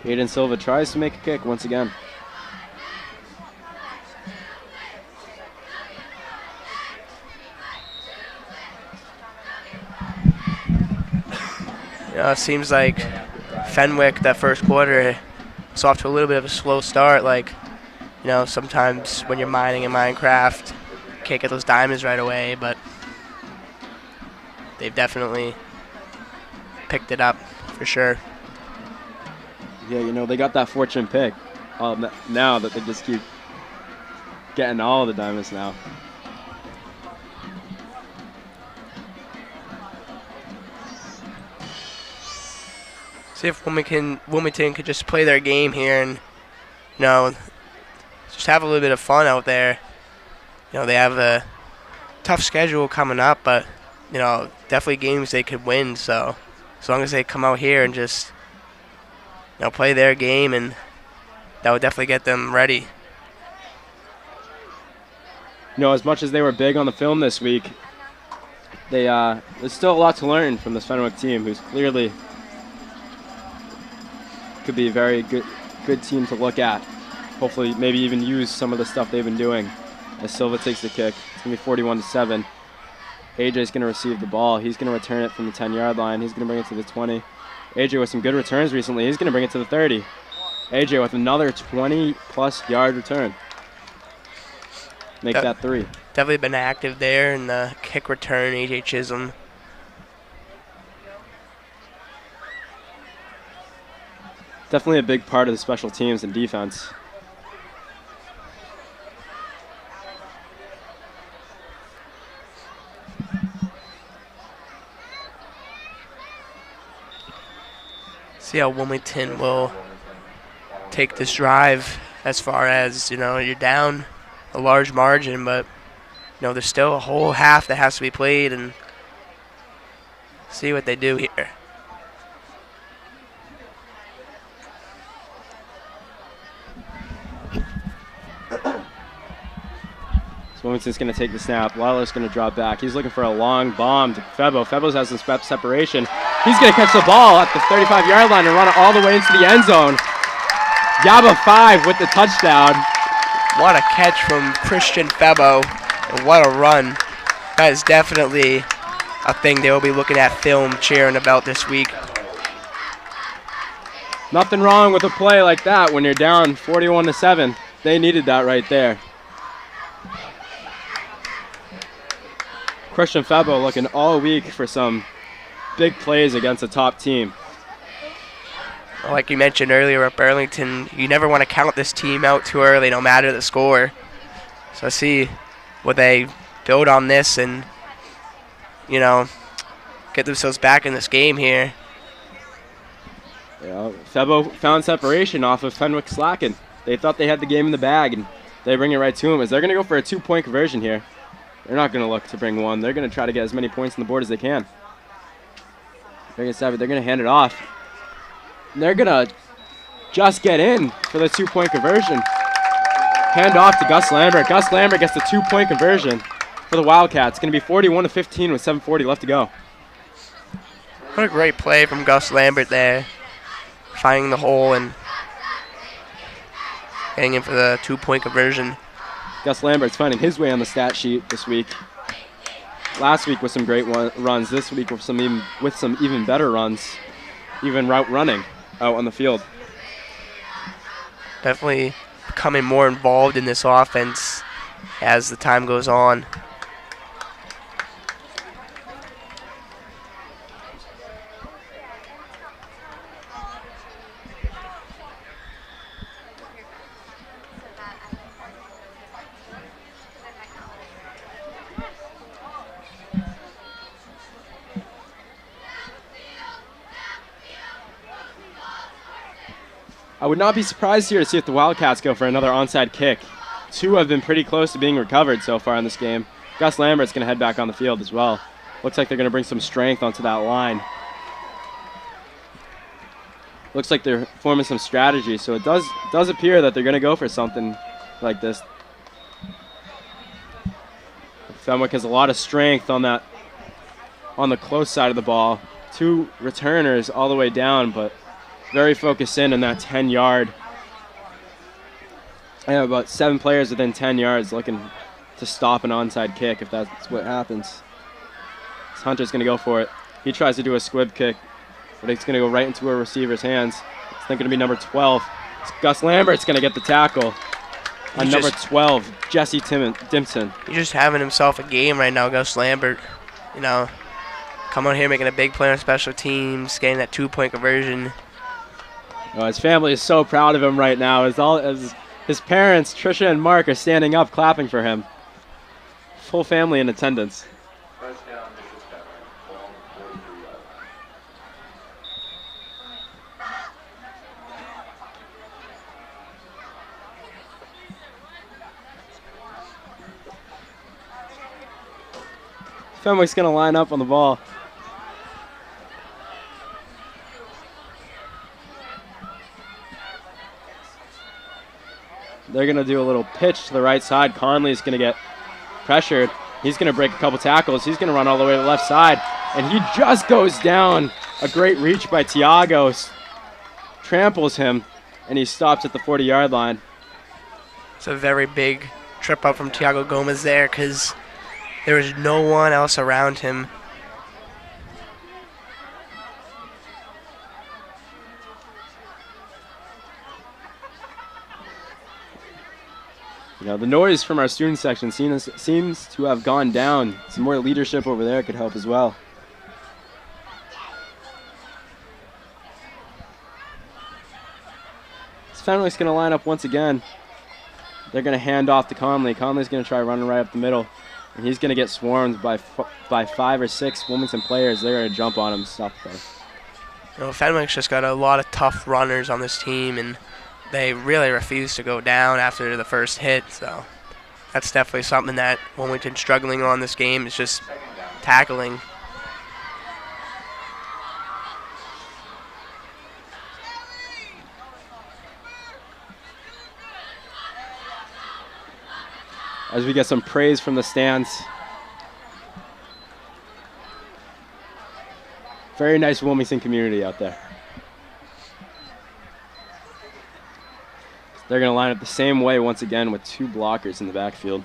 Aiden Silva tries to make a kick once again. It seems like Fenwick, that first quarter, it's off to a little bit of a slow start. Like, sometimes when you're mining in Minecraft, you can't get those diamonds right away, but they've definitely picked it up for sure. Yeah, they got that fortune pick. Now that they just keep getting all the diamonds now. See if Wilmington could just play their game here and, just have a little bit of fun out there. They have a tough schedule coming up, but, definitely games they could win. So as long as they come out here and just, play their game, and that would definitely get them ready. As much as they were big on the film this week, there's still a lot to learn from this Fenwick team, who's clearly could be a very good team to look at. Hopefully, maybe even use some of the stuff they've been doing. As Silva takes the kick, it's gonna be 41-7. AJ's gonna receive the ball. He's gonna return it from the 10-yard line. He's gonna bring it to the 20. AJ with some good returns recently. He's gonna bring it to the 30. AJ with another 20-plus yard return. Make that 3. Definitely been active there in the kick return, AJ Chisholm. Definitely a big part of the special teams and defense. See how Wilmington will take this drive as far as, you're down a large margin, but, there's still a whole half that has to be played, and see what they do here. Wilmington's going to take the snap. Lalo's going to drop back. He's looking for a long bomb to Febo. Febo's has some separation. He's going to catch the ball at the 35-yard line and run it all the way into the end zone. Yaba 5 with the touchdown. What a catch from Christian Febo, and what a run. That is definitely a thing they will be looking at film cheering about this week. Nothing wrong with a play like that when you're down 41-7. They needed that right there. Christian Febo looking all week for some big plays against a top team. Like you mentioned earlier at Burlington, you never want to count this team out too early, no matter the score. So see what they build on this and, get themselves back in this game here. Yeah, Febo found separation off of Fenwick slacking. They thought they had the game in the bag, and they bring it right to him as they're going to go for a 2-point conversion here. They're not going to look to bring one. They're going to try to get as many points on the board as they can. They're going to hand it off. And they're going to just get in for the 2-point conversion. Hand off to Gus Lambert. Gus Lambert gets the 2-point conversion for the Wildcats. It's going to be 41-15 with 7:40 left to go. What a great play from Gus Lambert there. Finding the hole and getting in for the 2-point conversion. Gus Lambert's finding his way on the stat sheet this week. Last week with some great runs. This week with some even better runs. Even route running out on the field. Definitely becoming more involved in this offense as the time goes on. I would not be surprised here to see if the Wildcats go for another onside kick. 2 have been pretty close to being recovered so far in this game. Gus Lambert's going to head back on the field as well. Looks like they're going to bring some strength onto that line. looks like they're forming some strategy. So it does appear that they're going to go for something like this. Fenwick has a lot of strength on the close side of the ball. 2 returners all the way down, but very focused in that 10-yard. I have about 7 players within 10 yards looking to stop an onside kick if that's what happens. Hunter's going to go for it. He tries to do a squib kick, but it's going to go right into a receiver's hands. It's going to be number 12. Gus Lambert's going to get the tackle on number 12, Jesse Dimson. He's just having himself a game right now, Gus Lambert. You know, coming out here making a big play on special teams, getting that 2-point conversion. Oh, his family is so proud of him right now. As his parents, Trisha and Mark, are standing up clapping for him. Full family in attendance. Fenwick's going to line up on the ball. They're going to do a little pitch to the right side. Conley's going to get pressured. He's going to break a couple tackles. He's going to run all the way to the left side. And he just goes down. A great reach by Tiago. Tramples him, and he stops at the 40-yard line. It's a very big trip up from Tiago Gomez there because there was no one else around him. You know, the noise from our student section seems to have gone down. Some more leadership over there could help as well. Fenwick's going to line up once again. They're going to hand off to Conley. Conley's going to try running right up the middle. And he's going to get swarmed by 5 or 6 Wilmington players. They're going to jump on him and stop the play. You know, Fenwick's just got a lot of tough runners on this team, and they really refuse to go down after the first hit. So that's definitely something that Wilmington's struggling on this game is just tackling. As we get some praise from the stands. Very nice Wilmington community out there. They're going to line up the same way once again with 2 blockers in the backfield.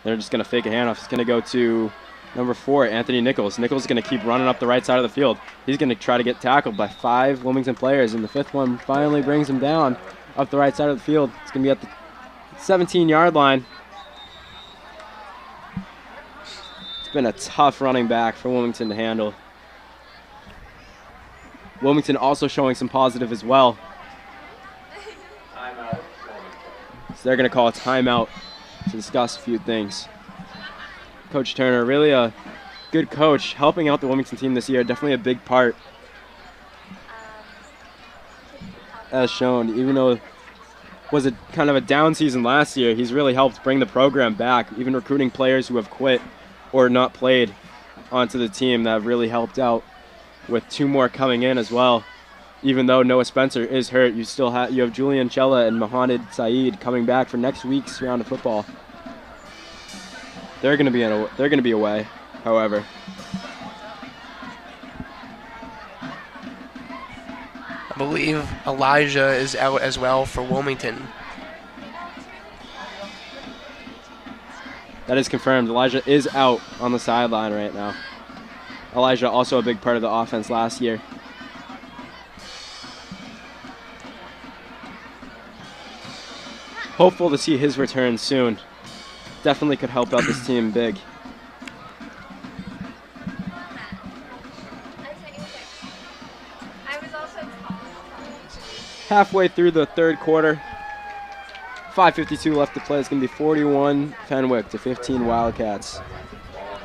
They're just going to fake a handoff. It's going to go to number 4, Anthony Nichols. Nichols is going to keep running up the right side of the field. He's going to try to get tackled by 5 Wilmington players, and the 5th one finally brings him down up the right side of the field. It's going to be at the 17-yard line. It's been a tough running back for Wilmington to handle. Wilmington also showing some positive as well. So they're going to call a timeout to discuss a few things. Coach Turner, really a good coach, helping out the Wilmington team this year. Definitely a big part. As shown, even though it was a kind of a down season last year, he's really helped bring the program back, even recruiting players who have quit or not played onto the team that have really helped out, with 2 more coming in as well. Even though Noah Spencer is hurt, you have Julian Chella and Mohamed Saeed coming back for next week's round of football. They're going to be away, however. I believe Elijah is out as well for Wilmington. That is confirmed. Elijah is out on the sideline right now. Elijah also a big part of the offense last year. Hopeful to see his return soon. Definitely could help out this team big. Halfway through the 3rd quarter. 5:52 left to play. It's going to be 41 Fenwick to 15 Wildcats.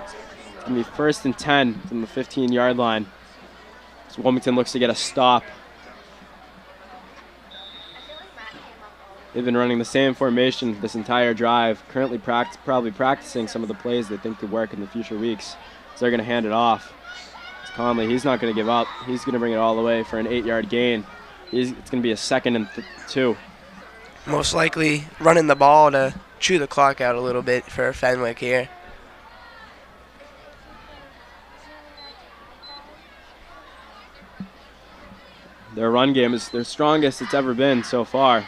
It's going to be 1st and 10 from the 15-yard line. So Wilmington looks to get a stop. They've been running the same formation this entire drive, currently probably practicing some of the plays they think could work in the future weeks. So they're going to hand it off. Conley. He's not going to give up. He's going to bring it all the way for an 8-yard gain. It's going to be a 2nd and 2. Most likely running the ball to chew the clock out a little bit for Fenwick here. Their run game is their strongest it's ever been so far.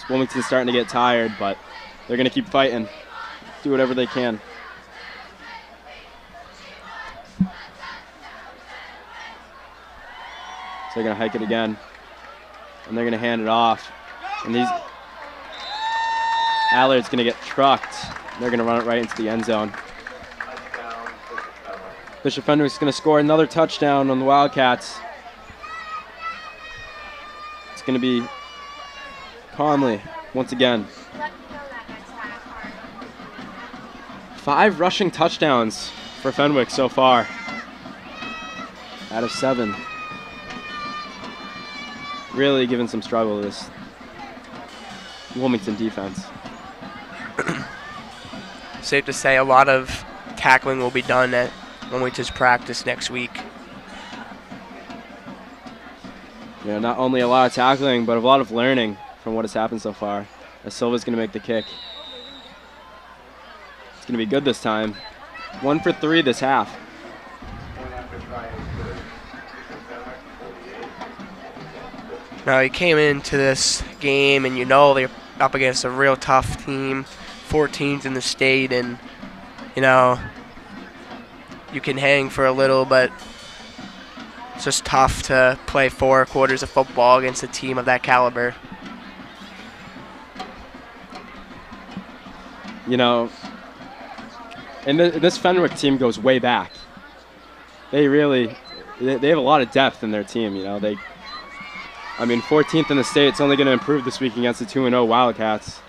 Wilmington's starting to get tired, but they're going to keep fighting, do whatever they can. So they're going to hike it again, and they're going to hand it off. And Allard's going to get trucked. They're going to run it right into the end zone. Bishop Fenwick's going to score another touchdown on the Wildcats. It's going to be Conley once again. 5 rushing touchdowns for Fenwick so far out of 7. Really giving some struggle to this Wilmington defense. Safe to say a lot of tackling will be done at Wilmington's practice next week. Yeah, not only a lot of tackling, but a lot of learning from what has happened so far. As Silva's going to make the kick. It's going to be good this time. 1 for 3 this half. Now, he came into this game, and you know they're up against a real tough team, 14th in the state, and, you know, you can hang for a little, but it's just tough to play 4 quarters of football against a team of that caliber. You know, and this Fenwick team goes way back. They have a lot of depth in their team, you know. 14th in the state. It's only going to improve this week against the 2-0 Wildcats.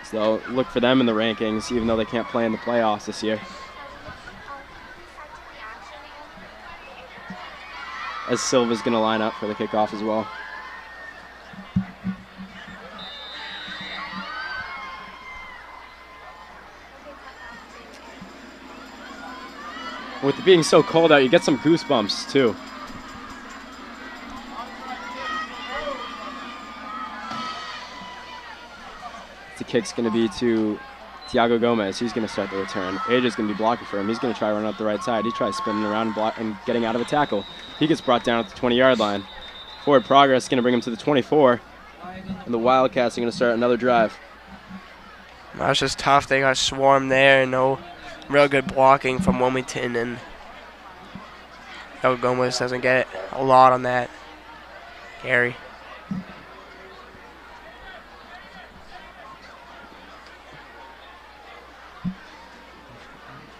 So look for them in the rankings, even though they can't play in the playoffs this year. As Silva's going to line up for the kickoff as well. With it being so cold out, you get some goosebumps too. The kick's going to be to Tiago Gomez. He's going to start the return. Aja's going to be blocking for him. He's going to try running up the right side. He tries spinning around and getting out of a tackle. He gets brought down at the 20-yard line. Forward progress is going to bring him to the 24. And the Wildcats are going to start another drive. That's just tough. They got swarmed there. No real good blocking from Wilmington, and Gomez doesn't get a lot on that carry.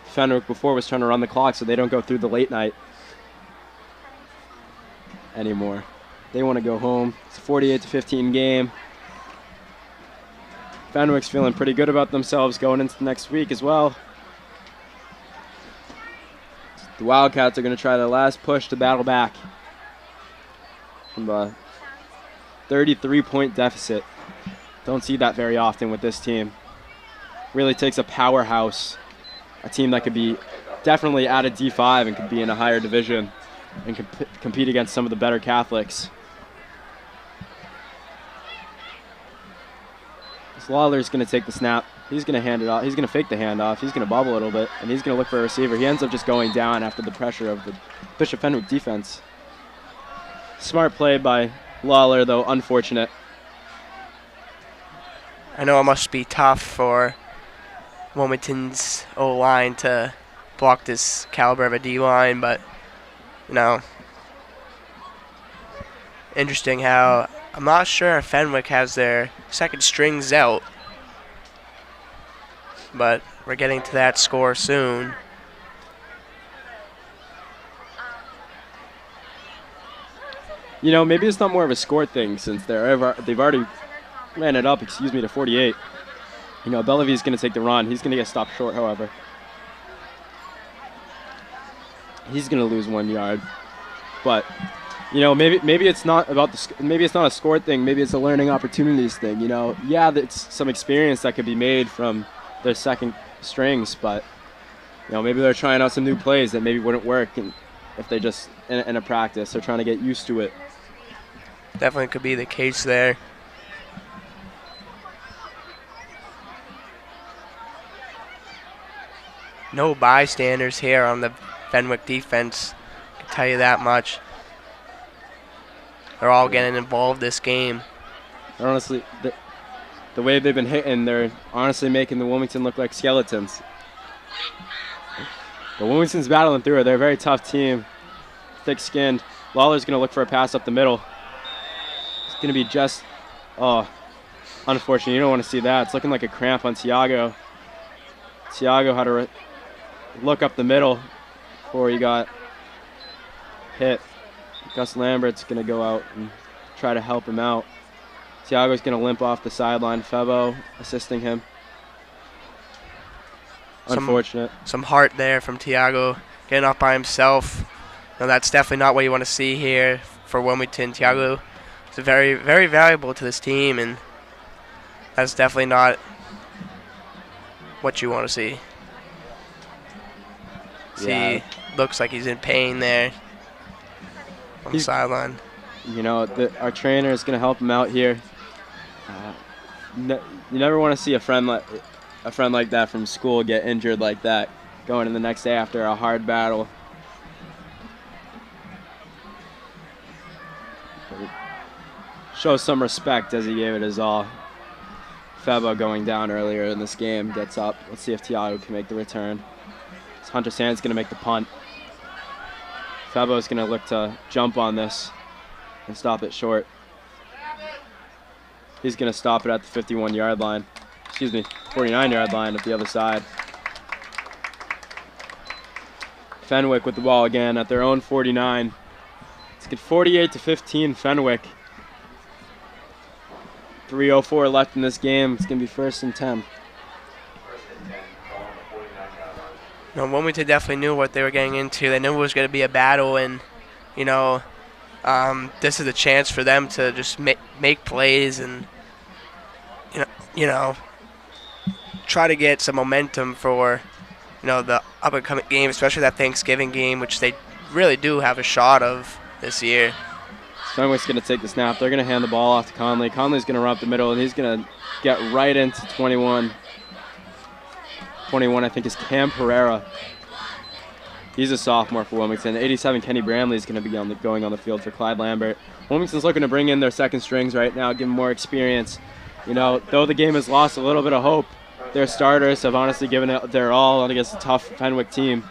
Fenwick before was trying to run the clock so they don't go through the late night anymore. They want to go home. It's a 48-15 game. Fenwick's feeling pretty good about themselves going into the next week as well. The Wildcats are going to try their last push to battle back from a 33-point deficit. Don't see that very often with this team. Really takes a powerhouse, a team that could be definitely out of D5 and could be in a higher division and compete against some of the better Catholics. Lawler's going to take the snap. He's going to hand it off. He's going to fake the handoff. He's going to bobble a little bit, and he's going to look for a receiver. He ends up just going down after the pressure of the Bishop Fenwick defense. Smart play by Lawler, though unfortunate. I know it must be tough for Wilmington's O-line to block this caliber of a D-line, but, you know, interesting how I'm not sure if Fenwick has their second strings out, but we're getting to that score soon. You know, maybe it's not more of a score thing since they've already ran it up, to 48. You know, Bellevue's going to take the run. He's going to get stopped short, however. He's going to lose 1 yard. But, you know, maybe it's not about maybe it's not a score thing. Maybe it's a learning opportunities thing. You know, yeah, it's some experience that could be made from their second strings, but You know, maybe they're trying out some new plays that maybe wouldn't work, and if they just in a practice, they're trying to get used to it. Definitely could be the case there. No bystanders here on the Fenwick defense. I can tell you that much. They're all getting involved this game. Honestly, the way they've been hitting, they're honestly making the Wilmington look like skeletons. But Wilmington's battling through it. They're a very tough team, thick-skinned. Lawler's going to look for a pass up the middle. It's going to be just, unfortunate. You don't want to see that. It's looking like a cramp on Tiago. Tiago had to look up the middle before he got hit. Gus Lambert's going to go out and try to help him out. Tiago's going to limp off the sideline. Febo assisting him. Unfortunate. Some heart there from Tiago, getting up by himself. No, that's definitely not what you want to see here for Wilmington. Tiago is very, very valuable to this team, and that's definitely not what you want to see. Yeah. See, looks like he's in pain there on the sideline. You know, our trainer is going to help him out here. You never want to see a friend like that from school get injured like that, going in the next day after a hard battle. Shows some respect as he gave it his all. Febo going down earlier in this game gets up. Let's see if Tiago can make the return. Hunter Sand's going to make the punt. Febo's going to look to jump on this and stop it short. He's going to stop it at the 51-yard line. Excuse me, 49-yard line at the other side. Fenwick with the ball again at their own 49. Let's get 48-15 Fenwick. 3:04 left in this game. It's going to be 1st and 10. No, Wilmington definitely knew what they were getting into. They knew it was going to be a battle, and, you know, this is a chance for them to just make plays and, you know, try to get some momentum for, you know, the up-and-coming game, especially that Thanksgiving game, which they really do have a shot of this year. Fenwick's going to take the snap. They're going to hand the ball off to Conley. Conley's going to run up the middle, and he's going to get right into 21. 21, I think, is Cam Pereira. He's a sophomore for Wilmington. 87, Kenny Bramley is going to be going on the field for Clyde Lambert. Wilmington's looking to bring in their second strings right now, give them more experience. You know, though the game has lost a little bit of hope, their starters have honestly given it their all against a tough Fenwick team.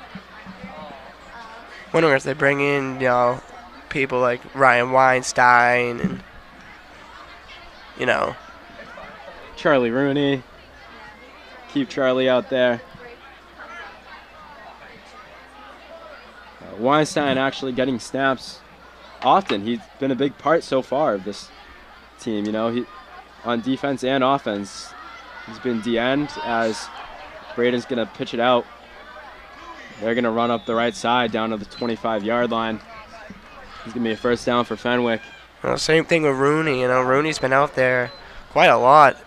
Wondering if they bring in, you know, people like Ryan Weinstein and, you know, Charlie Rooney. Keep Charlie out there. Weinstein actually getting snaps often. He's been a big part so far of this team. You know, he on defense and offense. He's been D-end as Braden's going to pitch it out. They're going to run up the right side down to the 25-yard line. It's going to be a first down for Fenwick. Well, same thing with Rooney. You know, Rooney's been out there quite a lot,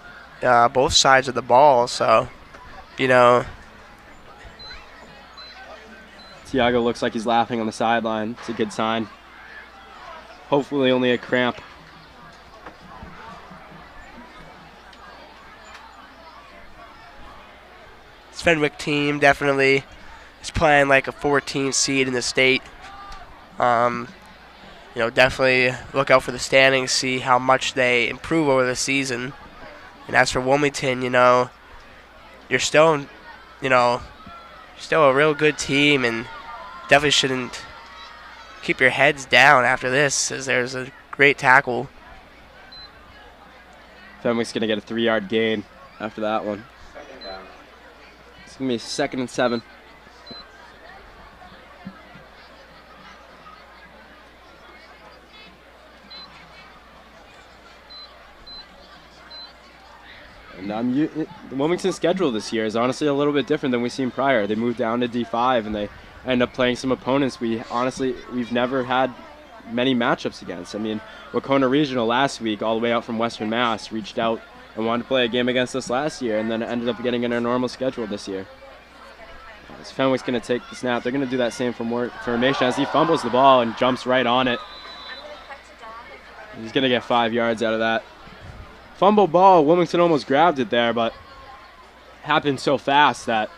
both sides of the ball. So, you know. Tiago looks like he's laughing on the sideline. It's a good sign. Hopefully only a cramp. This Fenwick team definitely is playing like a 14 seed in the state. You know, definitely look out for the standings, see how much they improve over the season. And as for Wilmington, you know, you're still, you know, still a real good team, and definitely shouldn't keep your heads down after this, as there's a great tackle. Fenwick's going to get a 3-yard gain after that one. It's going to be 2nd and 7. And the Wilmington schedule this year is honestly a little bit different than we've seen prior. They moved down to D5 and they end up playing some opponents we've never had many matchups against. I mean, Wacona Regional last week, all the way out from Western Mass, reached out and wanted to play a game against us last year, and then ended up getting in our normal schedule this year. As Fenwick's going to take the snap. They're going to do that same formation as he fumbles the ball and jumps right on it. He's going to get 5 yards out of that. Fumble ball, Wilmington almost grabbed it there, but happened so fast that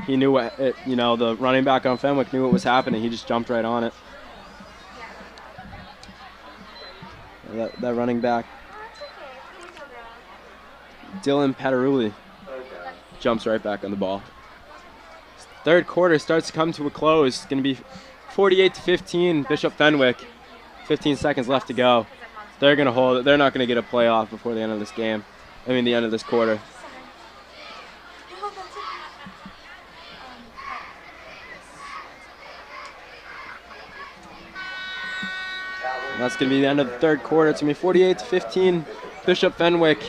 he knew what it, the running back on Fenwick knew what was happening. He just jumped right on it. That running back, Dylan Pataruli, jumps right back on the ball. Third quarter starts to come to a close. It's going to be 48-15, Bishop Fenwick. 15 seconds left to go. They're going to hold it. They're not going to get a playoff before the end of this game. The end of this quarter. And that's going to be the end of the third quarter. It's going to be 48-15, Bishop Fenwick.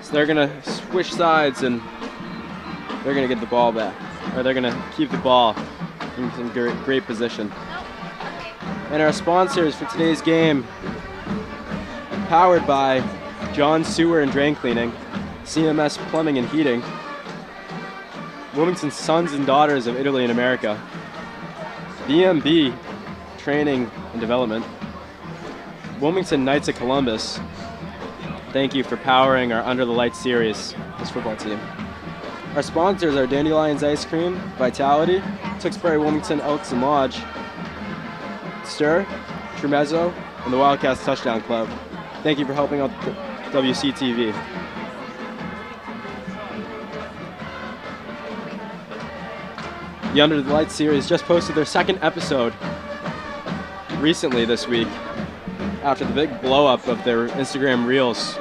So they're going to switch sides and they're going to get the ball back. Or they're going to keep the ball in some great position. And our sponsors for today's game, powered by John Sewer and Drain Cleaning, CMS Plumbing and Heating, Wilmington Sons and Daughters of Italy and America, BMB Training and Development, Wilmington Knights of Columbus. Thank you for powering our Under the Lights series, this football team. Our sponsors are Dandelions Ice Cream, Vitality, Tewksbury Wilmington Elks and Lodge, Stir, Tremezzo, and the Wildcats Touchdown Club. Thank you for helping out WCTV. The Under the Lights series just posted their second episode recently this week after the big blow up of their Instagram Reels.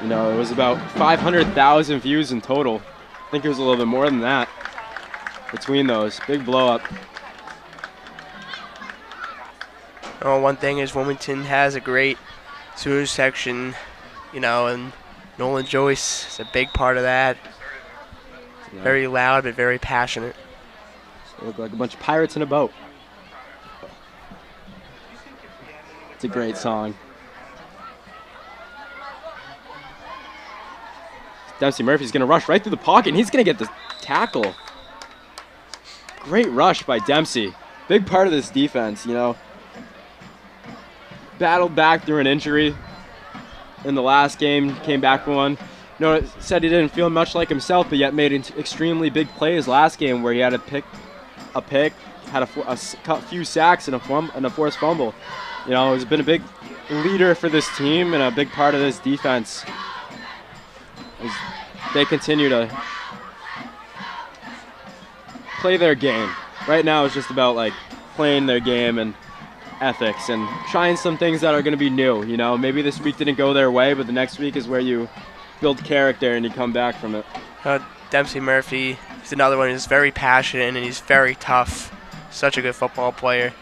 It was about 500,000 views in total. I think it was a little bit more than that between those. Big blow up. One thing is Wilmington has a great sewage section, and Nolan Joyce is a big part of that. Yeah. Very loud, but very passionate. They look like a bunch of pirates in a boat. It's a great song. Dempsey Murphy's going to rush right through the pocket, and he's going to get the tackle. Great rush by Dempsey. Big part of this defense, Battled back through an injury in the last game, came back from one. Said he didn't feel much like himself, but yet made extremely big plays last game where he had a pick, had a few sacks and a forced fumble. He's been a big leader for this team and a big part of this defense. As they continue to play their game. Right now it's just about playing their game and ethics and trying some things that are going to be new. Maybe this week didn't go their way, but the next week is where you build character and you come back from it. Dempsey Murphy is another one who's very passionate and he's very tough. Such a good football player.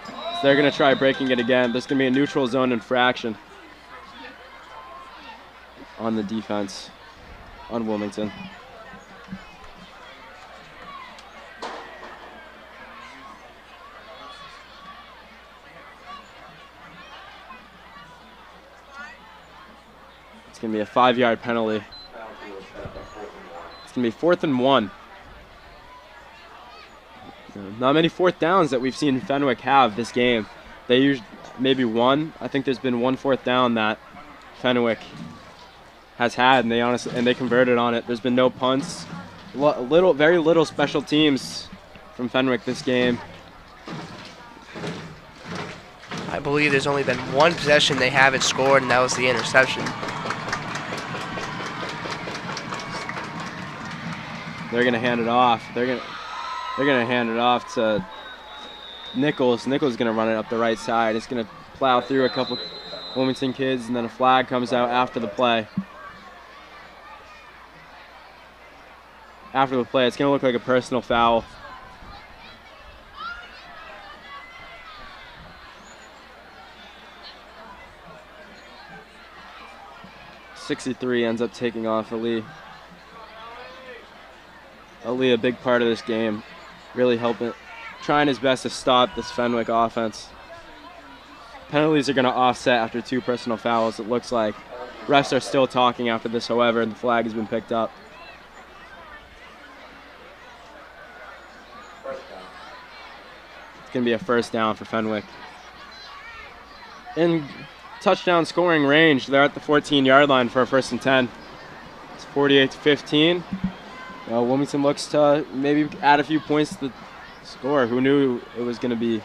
So they're going to try breaking it again. There's going to be a neutral zone infraction on the defense on Wilmington. It's going to be a 5-yard penalty. It's going to be 4th and 1. Not many fourth downs that we've seen Fenwick have this game. They usually maybe one. I think there's been one fourth down that Fenwick has had, and they converted on it. There's been no punts. Very little special teams from Fenwick this game. I believe there's only been one possession they haven't scored, and that was the interception. They're gonna hand it off. They're gonna hand it off to Nichols. Nichols is gonna run it up the right side. It's gonna plow through a couple Wilmington kids, and then a flag comes out after the play. After the play, it's gonna look like a personal foul. .63 ends up taking off Ali. Ali, a big part of this game, really helping trying his best to stop this Fenwick offense. Penalties are going to offset after 2 personal fouls, it looks like. Refs are still talking after this, however, and the flag has been picked up. It's going to be a first down for Fenwick. In touchdown scoring range, they're at the 14-yard line for a 1st and 10. It's 48-15. Wilmington looks to maybe add a few points to the score. Who knew it was going to be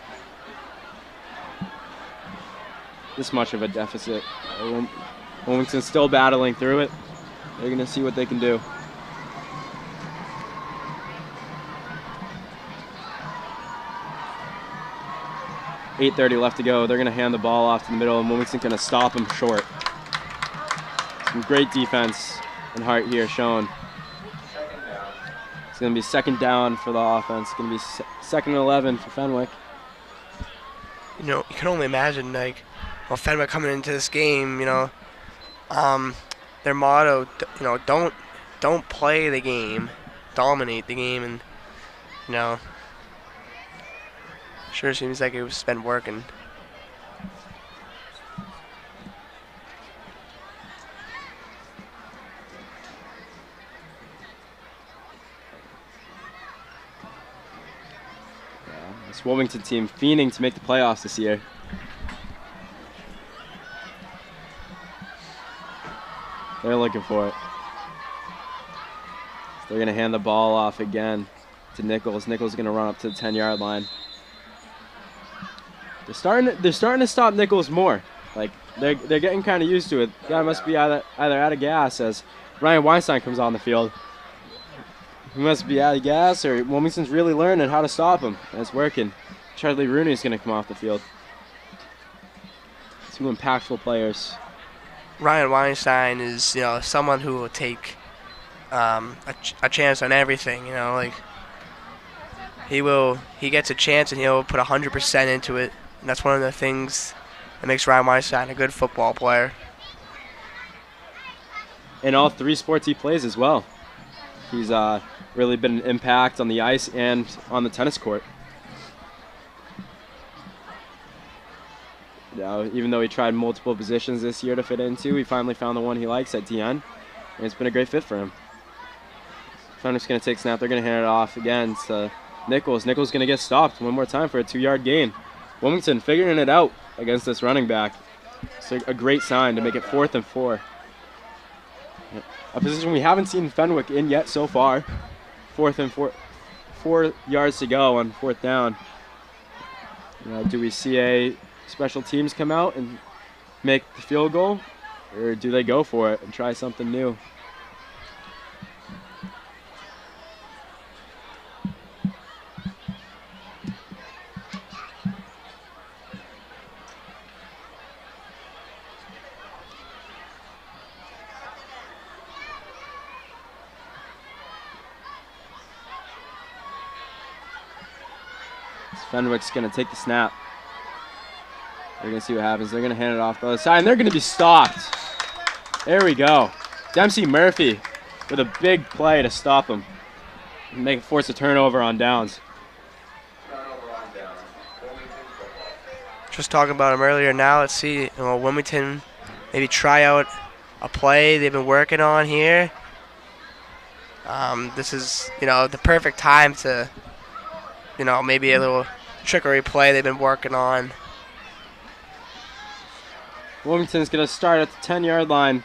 this much of a deficit? Wilmington's still battling through it. They're going to see what they can do. .8:30 left to go. They're going to hand the ball off to the middle, and Wilmington's going to stop them short. Some great defense and heart here shown. It's going to be 2nd down for the offense. It's going to be 2nd and 11 for Fenwick. You know, you can only imagine, like, well, Fenwick coming into this game, you know, their motto, you know, don't play the game, dominate the game, and, you know, sure seems like it's been working. This Wilmington team fiending to make the playoffs this year. They're looking for it. So they're going to hand the ball off again to Nichols. Nichols is going to run up to the 10-yard line. They're starting to stop Nichols more. Like they're getting kind of used to it. The guy must be either out of gas as Ryan Weinstein comes on the field. He must be out of gas, or Wilmington's really learning how to stop him. And it's working. Charlie Rooney's going to come off the field. 2 impactful players. Ryan Weinstein is, you know, someone who will take a chance on everything. You know, like he gets a chance and he'll put 100% into it. And that's one of the things that makes Ryan Weinstein a good football player. In all 3 sports he plays as well. He's really been an impact on the ice and on the tennis court. Even though he tried multiple positions this year to fit into, he finally found the one he likes at DN, and it's been a great fit for him. Fenwick's going to take snap. They're going to hand it off again to Nichols. Nichols going to get stopped one more time for a 2-yard gain. Wilmington figuring it out against this running back. It's a great sign to make it 4th and 4. A position we haven't seen Fenwick in yet so far. 4th and 4. 4 yards to go on 4th down. Do we see a special teams come out and make the field goal, or do they go for it and try something new? Fenwick's going to take the snap. They're going to see what happens. They're going to hand it off the other side, and they're going to be stopped. There we go. Dempsey Murphy with a big play to stop him and force a turnover on downs. Just talking about him earlier. Now let's see. Wilmington maybe try out a play they've been working on here. This is, the perfect time to, maybe a little trickery play they've been working on. Wilmington's going to start at the 10-yard line.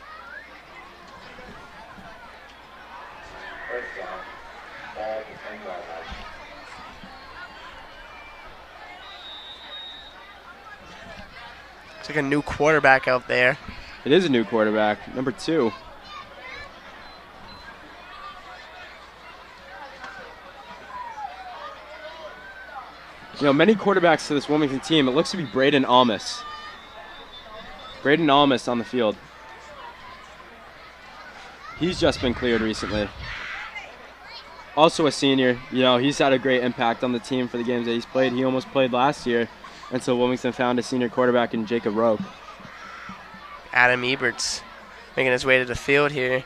It's like a new quarterback out there. It is a new quarterback, number 2. Many quarterbacks to this Wilmington team, it looks to be Braden Almus. Braden Almus on the field. He's just been cleared recently. Also a senior, he's had a great impact on the team for the games that he's played. He almost played last year until Wilmington found a senior quarterback in Jacob Roque. Adam Ebert's making his way to the field here.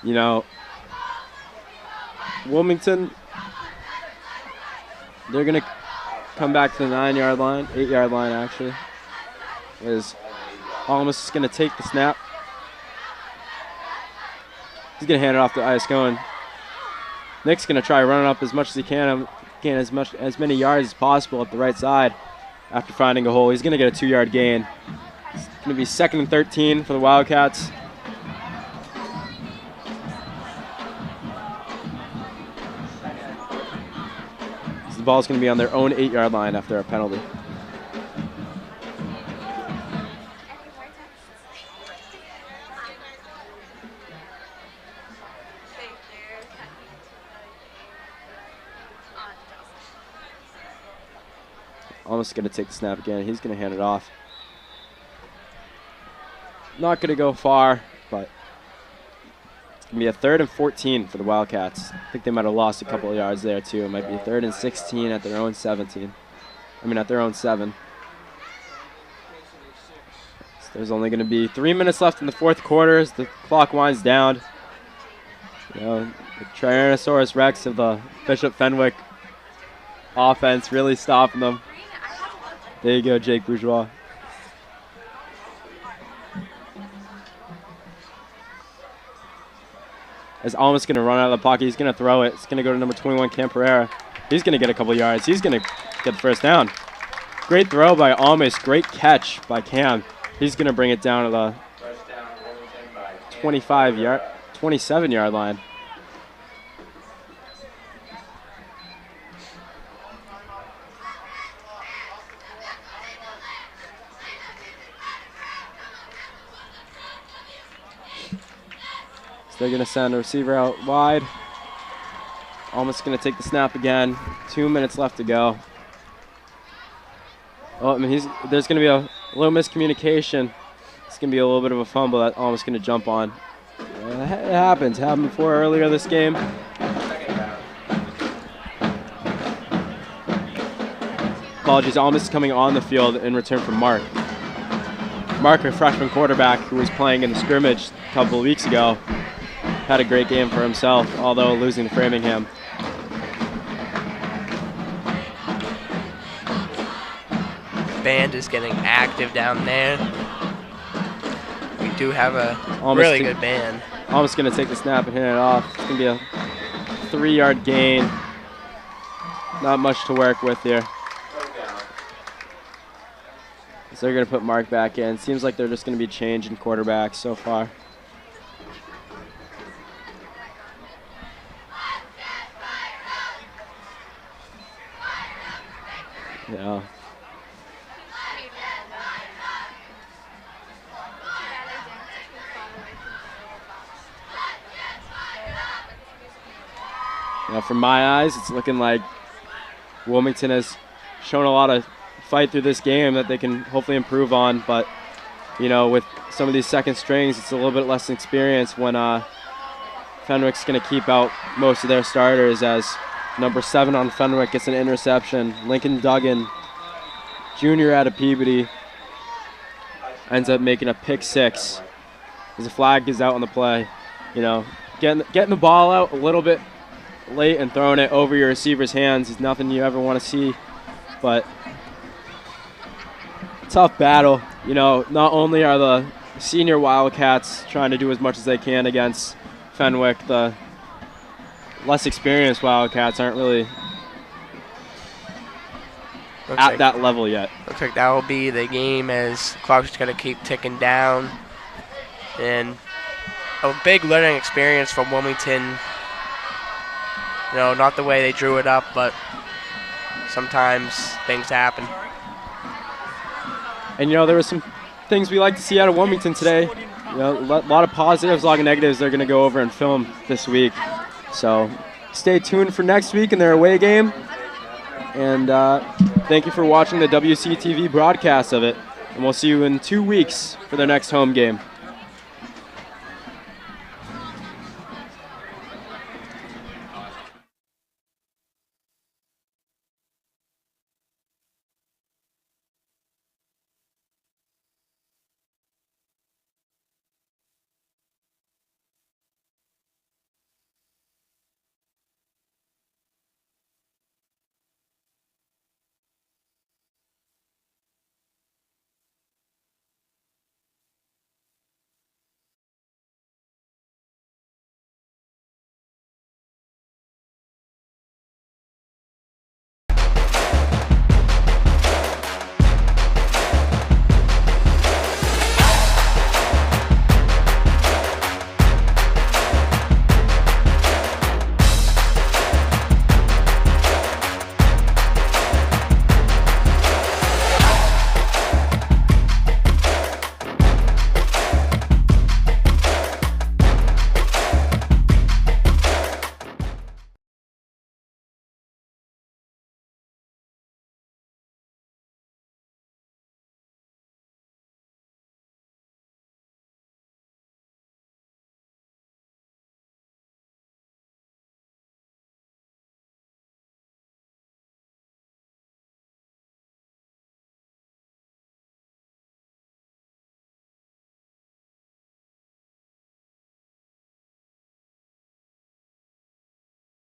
You know, Wilmington, they're going to come back to the 9-yard line, 8-yard line actually. Is Almost going to take the snap. He's going to hand it off to Iascoen. Nick's going to try running up as much as he can as many yards as possible up the right side after finding a hole. He's going to get a 2-yard gain. It's going to be 2nd and 13 for the Wildcats. The ball's going to be on their own 8-yard line after a penalty. Almost going to take the snap again. He's going to hand it off. Not going to go far, but it's going to be a 3rd and 14 for the Wildcats. I think they might have lost a couple of yards there too. It might be 3rd and 16 at their own 17. At their own 7. So there's only going to be 3 minutes left in the 4th quarter as the clock winds down. You know, the Tyrannosaurus Rex of the Bishop Fenwick offense really stopping them. There you go, Jake Bourgeois. Is almost going to run out of the pocket. He's going to throw it. It's going to go to number 21, Cam Pereira. He's going to get a couple yards. He's going to get the first down. Great throw by Almost. Great catch by Cam. He's going to bring it down to the 27-yard line. They're going to send a receiver out wide. Almost going to take the snap again. 2 minutes left to go. Oh, there's going to be a little miscommunication. It's going to be a little bit of a fumble that Almost going to jump on. It happens. It happened before earlier this game. Apologies. Almost coming on the field in return from Mark. Mark, a freshman quarterback who was playing in the scrimmage a couple of weeks ago, had a great game for himself, although losing to Framingham. Band is getting active down there. We do have a really good band. Almost going to take the snap and hand it off. It's going to be a 3-yard gain. Not much to work with here. So they're going to put Mark back in. Seems like they're just going to be changing quarterbacks so far. Yeah. From my eyes, it's looking like Wilmington has shown a lot of fight through this game that they can hopefully improve on. But, with some of these second strings, it's a little bit less experience when Fenwick's going to keep out most of their starters, as number 7 on Fenwick gets an interception. Lincoln Duggan, junior out of Peabody, ends up making a pick 6. As a flag is out on the play. Getting the ball out a little bit late and throwing it over your receiver's hands is nothing you ever want to see. But tough battle. Not only are the senior Wildcats trying to do as much as they can against Fenwick, the less experienced Wildcats aren't really at that level yet. Looks like that will be the game as the clock's going to keep ticking down. And a big learning experience from Wilmington. Not the way they drew it up, but sometimes things happen. And, there were some things we like to see out of Wilmington today. A lot of positives, a lot of negatives they're going to go over and film this week. So stay tuned for next week in their away game. And thank you for watching the WCTV broadcast of it. And we'll see you in 2 weeks for their next home game.